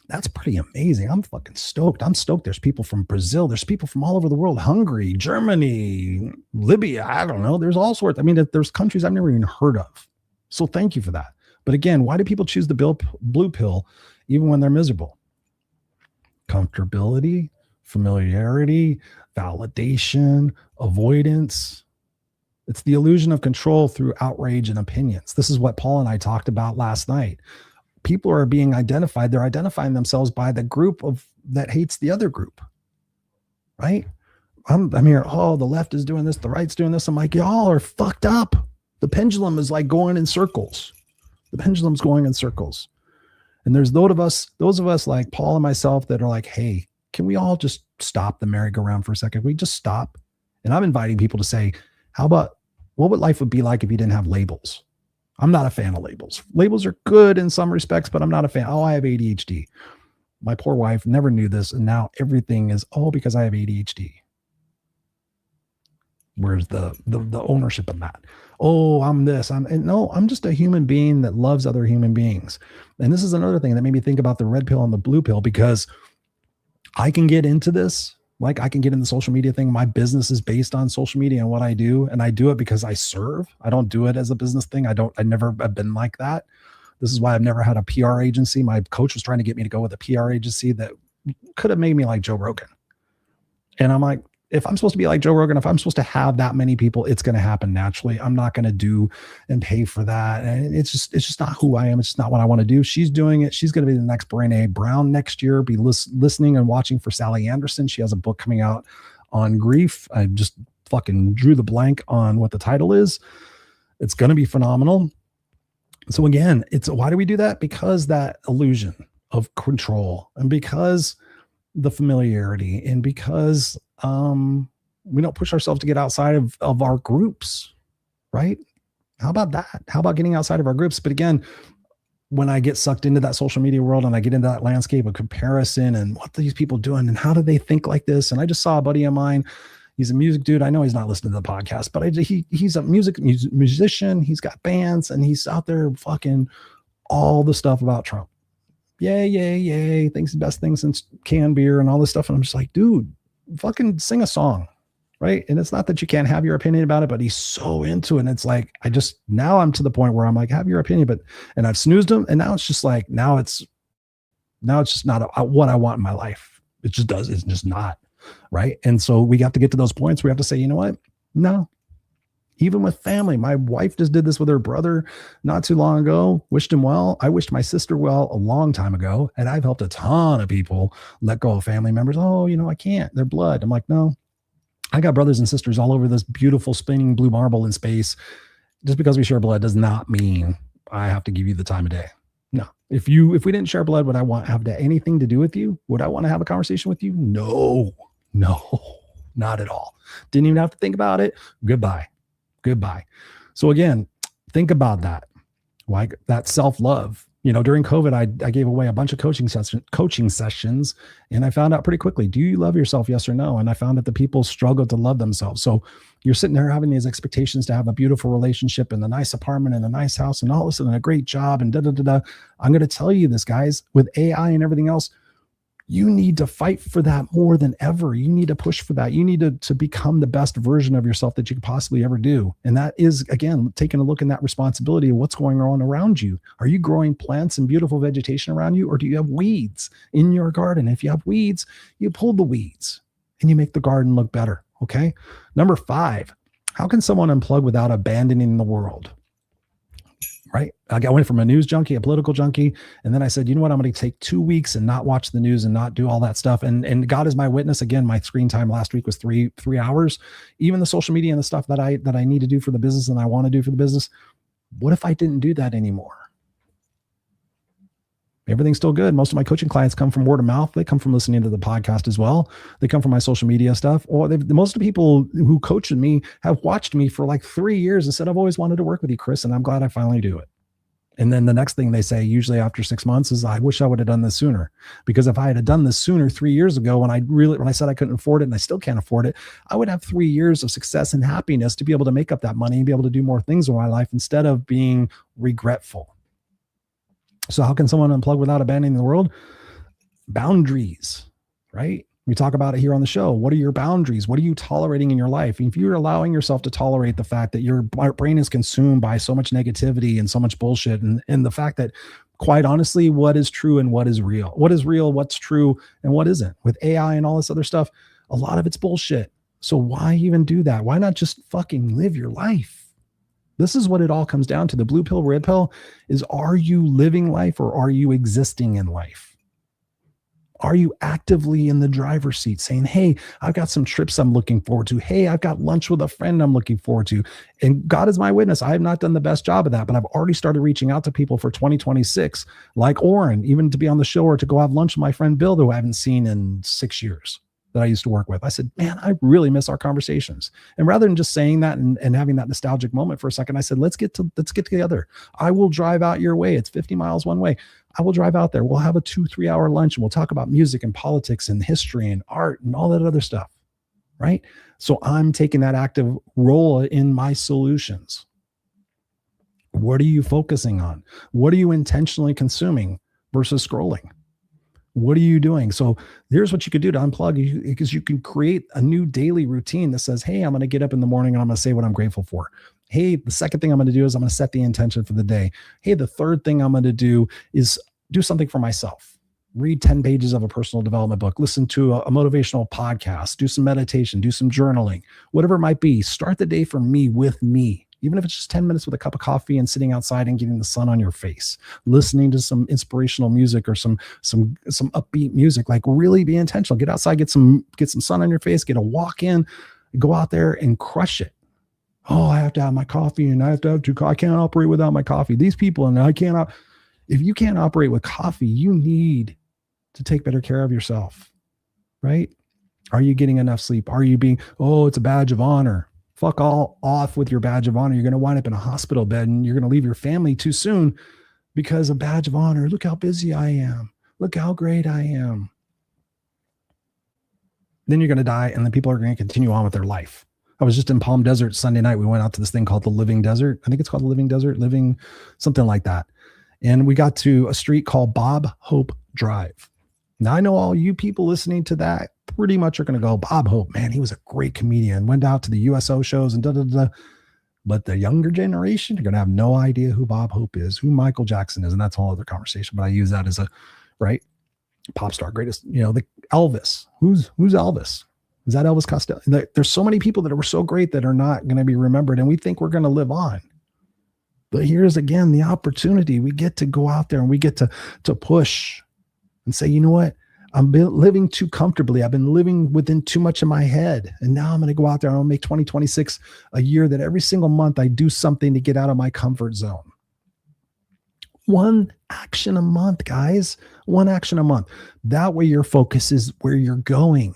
That's pretty amazing. I'm fucking stoked. I'm stoked. There's people from Brazil. There's people from all over the world. Hungary, Germany, Libya. I don't know. There's all sorts. I mean, there's countries I've never even heard of. So thank you for that. But again, why do people choose the blue pill even when they're miserable? Comfortability, familiarity, validation, avoidance. It's the illusion of control through outrage and opinions. This is what Paul and I talked about last night. People are being identified. They're identifying themselves by the group that hates the other group, right? I'm here. Oh, the left is doing this. The right's doing this. I'm like, y'all are fucked up. The pendulum is like going in circles. The pendulum's going in circles. And there's those of us like Paul and myself that are like, hey, can we all just stop the merry-go-round for a second? We just stop. And I'm inviting people to say, how about what would life be like if you didn't have labels? I'm not a fan of labels. Labels are good in some respects, but I'm not a fan. Oh, I have ADHD. My poor wife never knew this. And now everything is, because I have ADHD. Where's the ownership of that? Oh, I'm this. I'm just a human being that loves other human beings. And this is another thing that made me think about the red pill and the blue pill, because I can get into this. Like I can get in the social media thing. My business is based on social media and what I do. And I do it because I serve. I don't do it as a business thing. I never have been like that. This is why I've never had a PR agency. My coach was trying to get me to go with a PR agency that could have made me like Joe Rogan. And I'm like, if I'm supposed to be like Joe Rogan, if I'm supposed to have that many people, it's going to happen naturally. I'm not going to do and pay for that. And it's just not who I am. It's just not what I want to do. She's doing it. She's going to be the next Brené Brown next year, be listening and watching for Sally Anderson. She has a book coming out on grief. I just fucking drew the blank on what the title is. It's going to be phenomenal. So again, why do we do that? Because that illusion of control, and because the familiarity, and because we don't push ourselves to get outside of our groups, right? How about that? How about getting outside of our groups? But again, when I get sucked into that social media world and I get into that landscape of comparison and what are these people doing and how do they think like this? And I just saw a buddy of mine. He's a music dude. I know he's not listening to the podcast, but he's a musician. He's got bands and he's out there fucking all the stuff about Trump. Yay. Thinks the best thing since canned beer and all this stuff. And I'm just like, dude, fucking sing a song, right? And it's not that you can't have your opinion about it, but he's so into it. And it's like, now I'm to the point where I'm like, have your opinion, and I've snoozed him. And now it's just like, now it's just not what I want in my life. It's just not, right? And so we got to get to those points where we have to say, you know what? No. Even with family, my wife just did this with her brother not too long ago, wished him well. I wished my sister well a long time ago. And I've helped a ton of people let go of family members. Oh, I can't, they're blood. I'm like, no, I got brothers and sisters all over this beautiful spinning blue marble in space. Just because we share blood does not mean I have to give you the time of day. No, if we didn't share blood, would I have anything to do with you? Would I want to have a conversation with you? No, not at all. Didn't even have to think about it. Goodbye. So again, think about that. Like that self-love. During COVID, I gave away a bunch of coaching sessions, and I found out pretty quickly, do you love yourself? Yes or no? And I found that the people struggle to love themselves. So you're sitting there having these expectations to have a beautiful relationship and a nice apartment and a nice house and all this and a great job and I'm going to tell you this, guys, with AI and everything else, you need to fight for that more than ever. You need to push for that. You need to become the best version of yourself that you could possibly ever do. And that is, again, taking a look in that responsibility of what's going on around you. Are you growing plants and beautiful vegetation around you, or do you have weeds in your garden? If you have weeds, you pull the weeds and you make the garden look better. Okay. Number 5, how can someone unplug without abandoning the world? Right. I went from a news junkie, a political junkie. And then I said, you know what? I'm going to take 2 weeks and not watch the news and not do all that stuff. And God is my witness. Again, my screen time last week was three hours. Even the social media and the stuff that I need to do for the business and I want to do for the business. What if I didn't do that anymore? Everything's still good. Most of my coaching clients come from word of mouth. They come from listening to the podcast as well. They come from my social media stuff. Or most of the people who coach with me have watched me for like 3 years and said, I've always wanted to work with you, Chris, and I'm glad I finally do it. And then the next thing they say, usually after 6 months, is I wish I would have done this sooner. Because if I had done this sooner 3 years ago, when I said I couldn't afford it and I still can't afford it, I would have 3 years of success and happiness to be able to make up that money and be able to do more things in my life instead of being regretful. So how can someone unplug without abandoning the world? Boundaries, right? We talk about it here on the show. What are your boundaries? What are you tolerating in your life? If you're allowing yourself to tolerate the fact that your brain is consumed by so much negativity and so much bullshit, and the fact that, quite honestly, what is true and what is real, what's true and what isn't, with AI and all this other stuff, a lot of it's bullshit. So why even do that? Why not just fucking live your life? This is what it all comes down to. The blue pill, red pill is, are you living life or are you existing in life? Are you actively in the driver's seat saying, hey, I've got some trips I'm looking forward to. Hey, I've got lunch with a friend I'm looking forward to. And God is my witness. I have not done the best job of that, but I've already started reaching out to people for 2026, like Oren, even to be on the show or to go have lunch with my friend Bill, who I haven't seen in 6 years, that I used to work with. I said, man, I really miss our conversations. And rather than just saying that and having that nostalgic moment for a second, I said, let's get together. I will drive out your way. It's 50 miles one way. I will drive out there. We'll have a 2-3 hour lunch and we'll talk about music and politics and history and art and all that other stuff. Right. So I'm taking that active role in my solutions. What are you focusing on? What are you intentionally consuming versus scrolling? What are you doing? So here's what you could do to unplug, because you can create a new daily routine that says, hey, I'm going to get up in the morning and I'm going to say what I'm grateful for. Hey, the second thing I'm going to do is I'm going to set the intention for the day. Hey, the third thing I'm going to do is do something for myself. Read 10 pages of a personal development book, listen to a motivational podcast, do some meditation, do some journaling, whatever it might be. Start the day for me with me. Even if it's just 10 minutes with a cup of coffee and sitting outside and getting the sun on your face, listening to some inspirational music or some upbeat music. Like, really be intentional. Get outside, get some sun on your face, get a walk in, go out there and crush it. Oh, I have to have my coffee and I have to have 2 coffee. I can't operate without my coffee. These people, and I can't. If you can't operate with coffee, you need to take better care of yourself, right? Are you getting enough sleep? Are you being, it's a badge of honor? Fuck all off with your badge of honor. You're going to wind up in a hospital bed and you're going to leave your family too soon because a badge of honor. Look how busy I am. Look how great I am. Then you're going to die and then people are going to continue on with their life. I was just in Palm Desert Sunday night. We went out to this thing called the Living Desert. I think it's called the Living Desert, something like that. And we got to a street called Bob Hope Drive. Now, I know all you people listening to that pretty much are going to go, Bob Hope, man, he was a great comedian, went out to the USO shows and da-da-da. But the younger generation are going to have no idea who Bob Hope is, who Michael Jackson is. And that's a whole other conversation. But I use that as a, right, pop star, greatest, the Elvis. Who's Elvis? Is that Elvis Costello? There's so many people that were so great that are not going to be remembered. And we think we're going to live on. But here's again the opportunity. We get to go out there and we get to push and say, you know what? I'm living too comfortably. I've been living within too much in my head. And now I'm going to go out there and I'll make 2026 a year that every single month I do something to get out of my comfort zone. 1 action a month, guys. 1 action a month. That way your focus is where you're going.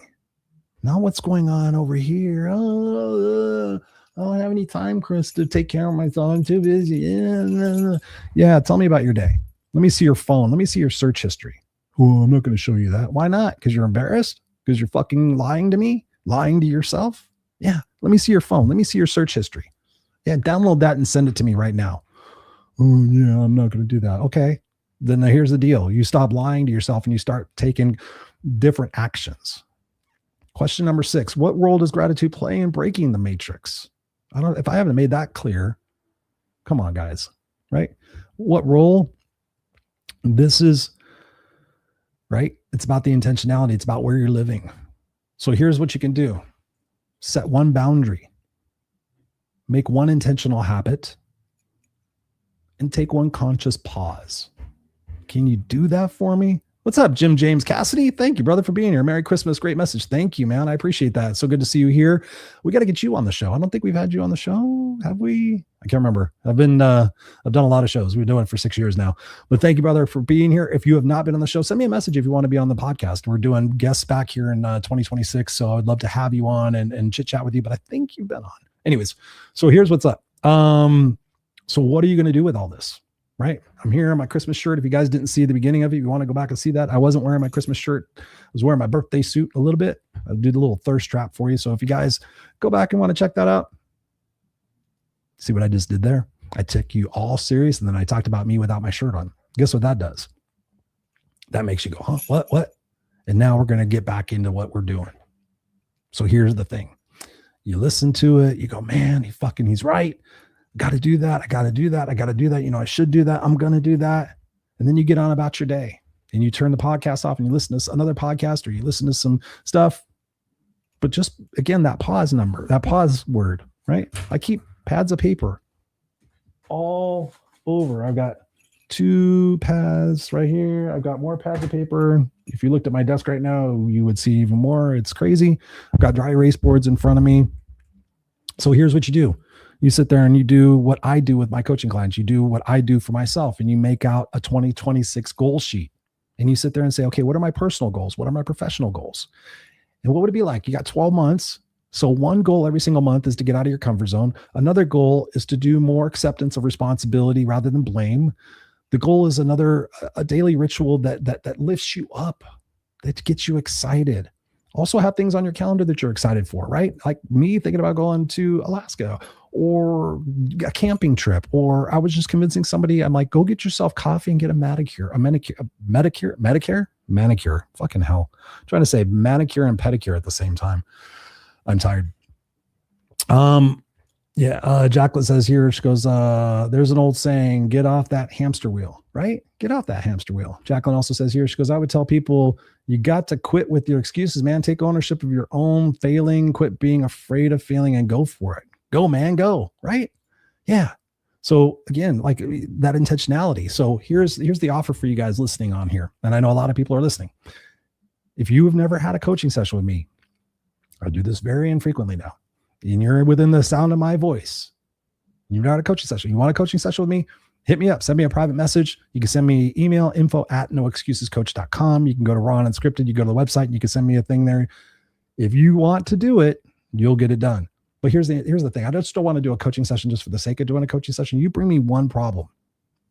Not what's going on over here. I don't have any time, Chris, to take care of myself. I'm too busy. Yeah, tell me about your day. Let me see your phone. Let me see your search history. Oh, I'm not going to show you that. Why not? Because you're embarrassed? Because you're fucking lying to me? Lying to yourself? Yeah, let me see your phone. Let me see your search history. Yeah, download that and send it to me right now. Oh, yeah, I'm not going to do that. Okay, then here's the deal. You stop lying to yourself and you start taking different actions. Question number 6, what role does gratitude play in breaking the matrix? If I haven't made that clear, come on, guys, right? What role? This is, right? It's about the intentionality. It's about where you're living. So here's what you can do. Set 1 boundary. Make 1 intentional habit and take 1 conscious pause. Can you do that for me? What's up, Jim James Cassidy? Thank you, brother, for being here. Merry Christmas. Great message. Thank you, man. I appreciate that. So good to see you here. We got to get you on the show. I don't think we've had you on the show. Have we? I can't remember. I've done a lot of shows. We've been doing it for 6 years now. But thank you, brother, for being here. If you have not been on the show, send me a message if you want to be on the podcast. We're doing guests back here in 2026. So I'd love to have you on and chit chat with you. But I think you've been on. Anyways, so here's what's up. So what are you going to do with all this? Right. I'm here in my Christmas shirt. If you guys didn't see the beginning of it, if you want to go back and see that, I wasn't wearing my Christmas shirt. I was wearing my birthday suit a little bit. I'll do the little thirst trap for you. So if you guys go back and want to check that out, see what I just did there? I took you all serious. And then I talked about me without my shirt on. Guess what that does? That makes you go, huh? What? And now we're going to get back into what we're doing. So here's the thing. You listen to it. You go, man, he's right. Got to do that. I got to do that. I got to do that. I should do that. I'm going to do that. And then you get on about your day and you turn the podcast off and you listen to another podcast or you listen to some stuff. But just again, that pause number, that pause word, right? I keep pads of paper all over. I've got 2 pads right here. I've got more pads of paper. If you looked at my desk right now, you would see even more. It's crazy. I've got dry erase boards in front of me. So here's what you do. You sit there and you do what I do with my coaching clients. You do what I do for myself, and you make out a 2026 goal sheet. And you sit there and say, okay, what are my personal goals? What are my professional goals? And what would it be like? You got 12 months. So one goal every single month is to get out of your comfort zone. Another goal is to do more acceptance of responsibility rather than blame. The goal is a daily ritual that lifts you up, that gets you excited. Also have things on your calendar that you're excited for, right? Like me thinking about going to Alaska or a camping trip, or I was just convincing somebody, I'm like, go get yourself coffee and get a manicure. Fucking hell. I'm trying to say manicure and pedicure at the same time. I'm tired. Jacqueline says here, she goes, there's an old saying, get off that hamster wheel, right? Get off that hamster wheel. Jacqueline also says here, she goes, I would tell people, you got to quit with your excuses, man. Take ownership of your own failing, quit being afraid of failing, and go for it. Go, man, go, right? Yeah. So again, like that intentionality. So here's the offer for you guys listening on here. And I know a lot of people are listening. If you have never had a coaching session with me, I do this very infrequently now, and you're within the sound of my voice, you're not a coaching session. You want a coaching session with me? Hit me up. Send me a private message. You can send me email, info@noexcusescoach.com. You can go to Raw and Unscripted. You go to the website and you can send me a thing there. If you want to do it, you'll get it done. But here's the thing. I just don't want to do a coaching session just for the sake of doing a coaching session. You bring me one problem.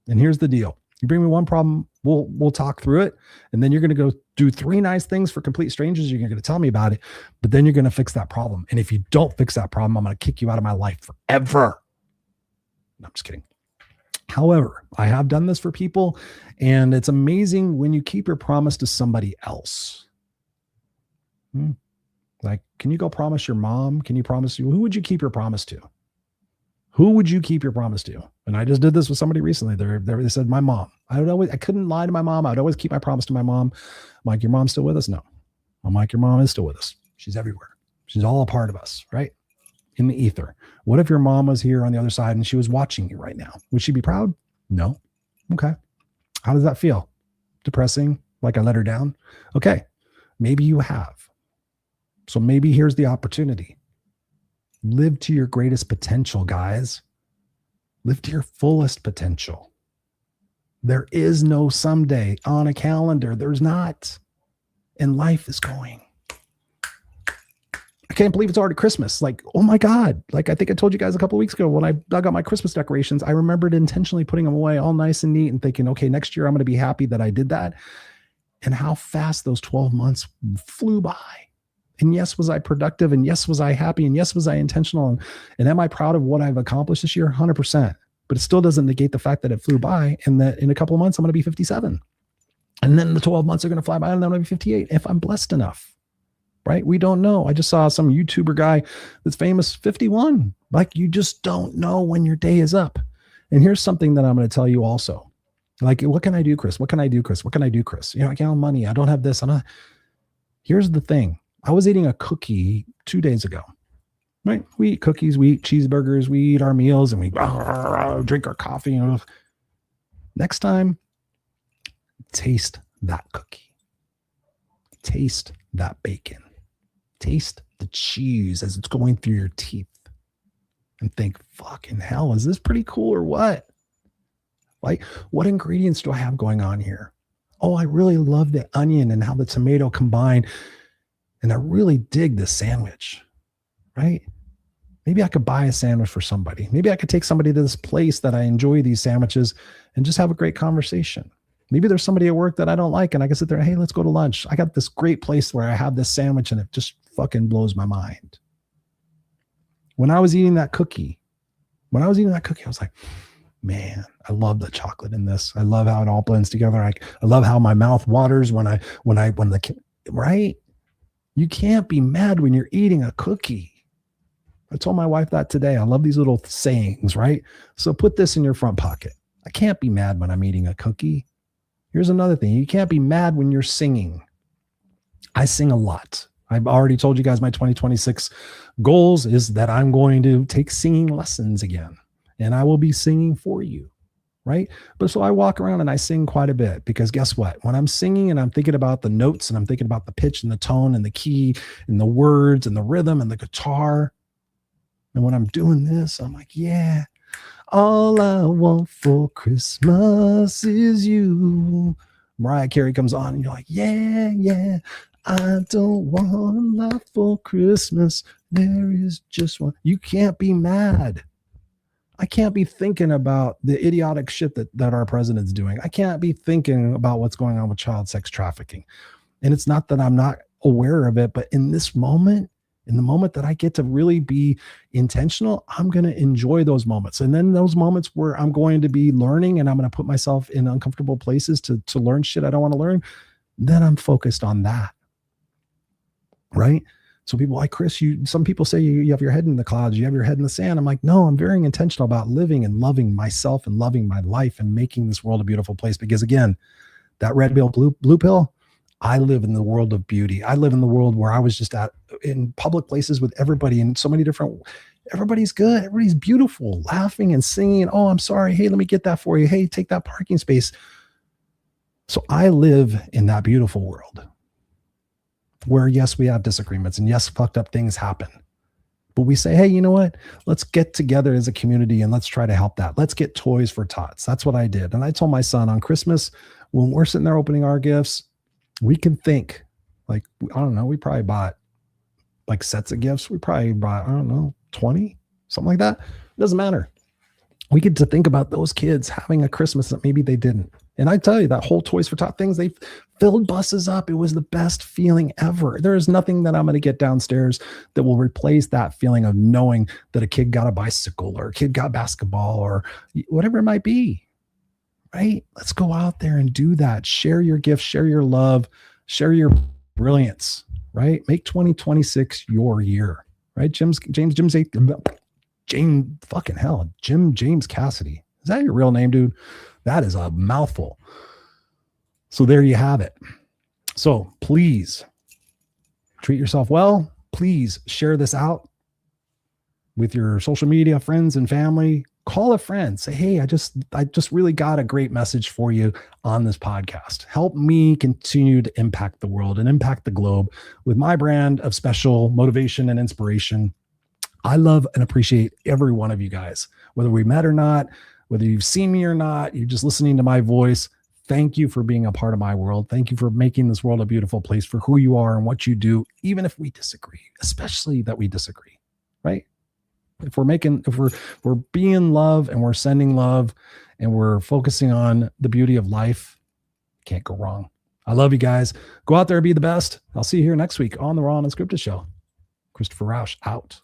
And here's the deal. You bring me one problem, we'll talk through it. And then you're going to go do 3 nice things for complete strangers. You're going to tell me about it, but then you're going to fix that problem. And if you don't fix that problem, I'm going to kick you out of my life forever. No, I'm just kidding. However, I have done this for people, and it's amazing when you keep your promise to somebody else. Like, can you go promise your mom? Can you promise you? Who would you keep your promise to? Who would you keep your promise to? And I just did this with somebody recently. They said, my mom. I couldn't lie to my mom. I'd always keep my promise to my mom. I'm like, your mom's still with us? No. I'm like, your mom is still with us. She's everywhere. She's all a part of us, right? In the ether. What if your mom was here on the other side and she was watching you right now? Would she be proud? No. Okay. How does that feel? Depressing? Like I let her down? Okay. Maybe you have. So maybe here's the opportunity. Live to your greatest potential, guys. Live to your fullest potential. There is no someday on a calendar. There's not. And life is going. I can't believe it's already Christmas. Like, oh my God. Like, I think I told you guys a couple of weeks ago when I dug out my Christmas decorations, I remembered intentionally putting them away all nice and neat and thinking, okay, next year I'm going to be happy that I did that. And how fast those 12 months flew by. And yes, was I productive? And yes, was I happy? And yes, was I intentional? And am I proud of what I've accomplished this year? 100%. But it still doesn't negate the fact that it flew by and that in a couple of months, I'm going to be 57. And then the 12 months are going to fly by and then I'm going to be 58 if I'm blessed enough, right? We don't know. I just saw some YouTuber guy that's famous, 51. Like, you just don't know when your day is up. And here's something that I'm going to tell you also. Like, what can I do, Chris? What can I do, Chris? What can I do, Chris? You know, I can't have money. I don't have this. Here's the thing. I was eating a cookie 2 days ago, right? We eat cookies, we eat cheeseburgers, we eat our meals, and we drink our coffee. Next time, taste that cookie. Taste that bacon. Taste the cheese as it's going through your teeth. And think, fucking hell, is this pretty cool or what? Like, what ingredients do I have going on here? Oh, I really love the onion and how the tomato combine. And I really dig this sandwich, right? Maybe I could buy a sandwich for somebody. Maybe I could take somebody to this place that I enjoy these sandwiches and just have a great conversation. Maybe there's somebody at work that I don't like and I can sit there, hey, let's go to lunch. I got this great place where I have this sandwich and it just fucking blows my mind. When I was eating that cookie, I was like, man, I love the chocolate in this. I love how it all blends together. I love how my mouth waters when right? You can't be mad when you're eating a cookie. I told my wife that today. I love these little sayings, right? So put this in your front pocket. I can't be mad when I'm eating a cookie. Here's another thing. You can't be mad when you're singing. I sing a lot. I've already told you guys my 2026 goals is that I'm going to take singing lessons again, and I will be singing for you. Right. But so I walk around and I sing quite a bit, because guess what? When I'm singing and I'm thinking about the notes and I'm thinking about the pitch and the tone and the key and the words and the rhythm and the guitar. And when I'm doing this, I'm like, yeah, all I want for Christmas is you. Mariah Carey comes on and you're like, yeah, yeah, I don't want a lot for Christmas. There is just one. You can't be mad. I can't be thinking about the idiotic shit that our president's doing. I can't be thinking about what's going on with child sex trafficking. And it's not that I'm not aware of it, but in this moment, in the moment that I get to really be intentional, I'm going to enjoy those moments. And then those moments where I'm going to be learning and I'm going to put myself in uncomfortable places to learn shit I don't want to learn, then I'm focused on that. Right? So people like, Chris, some people say you have your head in the clouds, you have your head in the sand. I'm like, no, I'm very intentional about living and loving myself and loving my life and making this world a beautiful place. Because again, that red pill, blue pill, I live in the world of beauty. I live in the world where I was just in public places with everybody and so many different, everybody's good. Everybody's beautiful, laughing and singing. Oh, I'm sorry. Hey, let me get that for you. Hey, take that parking space. So I live in that beautiful world where, yes, we have disagreements and yes, fucked up things happen. But we say, hey, you know what? Let's get together as a community and let's try to help that. Let's get toys for tots. That's what I did. And I told my son on Christmas, when we're sitting there opening our gifts, we can think like, I don't know, we probably bought like sets of gifts. We probably bought, I don't know, 20, something like that. It doesn't matter. We get to think about those kids having a Christmas that maybe they didn't. And I tell you, that whole Toys for Tot things, they filled buses up. It was the best feeling ever. There is nothing that I'm going to get downstairs that will replace that feeling of knowing that a kid got a bicycle or a kid got basketball or whatever it might be. Right? Let's go out there and do that. Share your gifts, share your love, share your brilliance. Right? Make 2026 your year. Right? James Cassidy. Is that your real name, dude? That is a mouthful. So there you have it. So please treat yourself well. Please share this out with your social media friends and family. Call a friend. Say, hey, I just really got a great message for you on this podcast. Help me continue to impact the world and impact the globe with my brand of special motivation and inspiration. I love and appreciate every one of you guys, whether we met or not, whether you've seen me or not, you're just listening to my voice. Thank you for being a part of my world. Thank you for making this world a beautiful place for who you are and what you do, even if we disagree, especially that we disagree, right? If we're being love and we're sending love and we're focusing on the beauty of life, can't go wrong. I love you guys. Go out there and be the best. I'll see you here next week on the Raw and Unscripted show. Christopher Rausch out.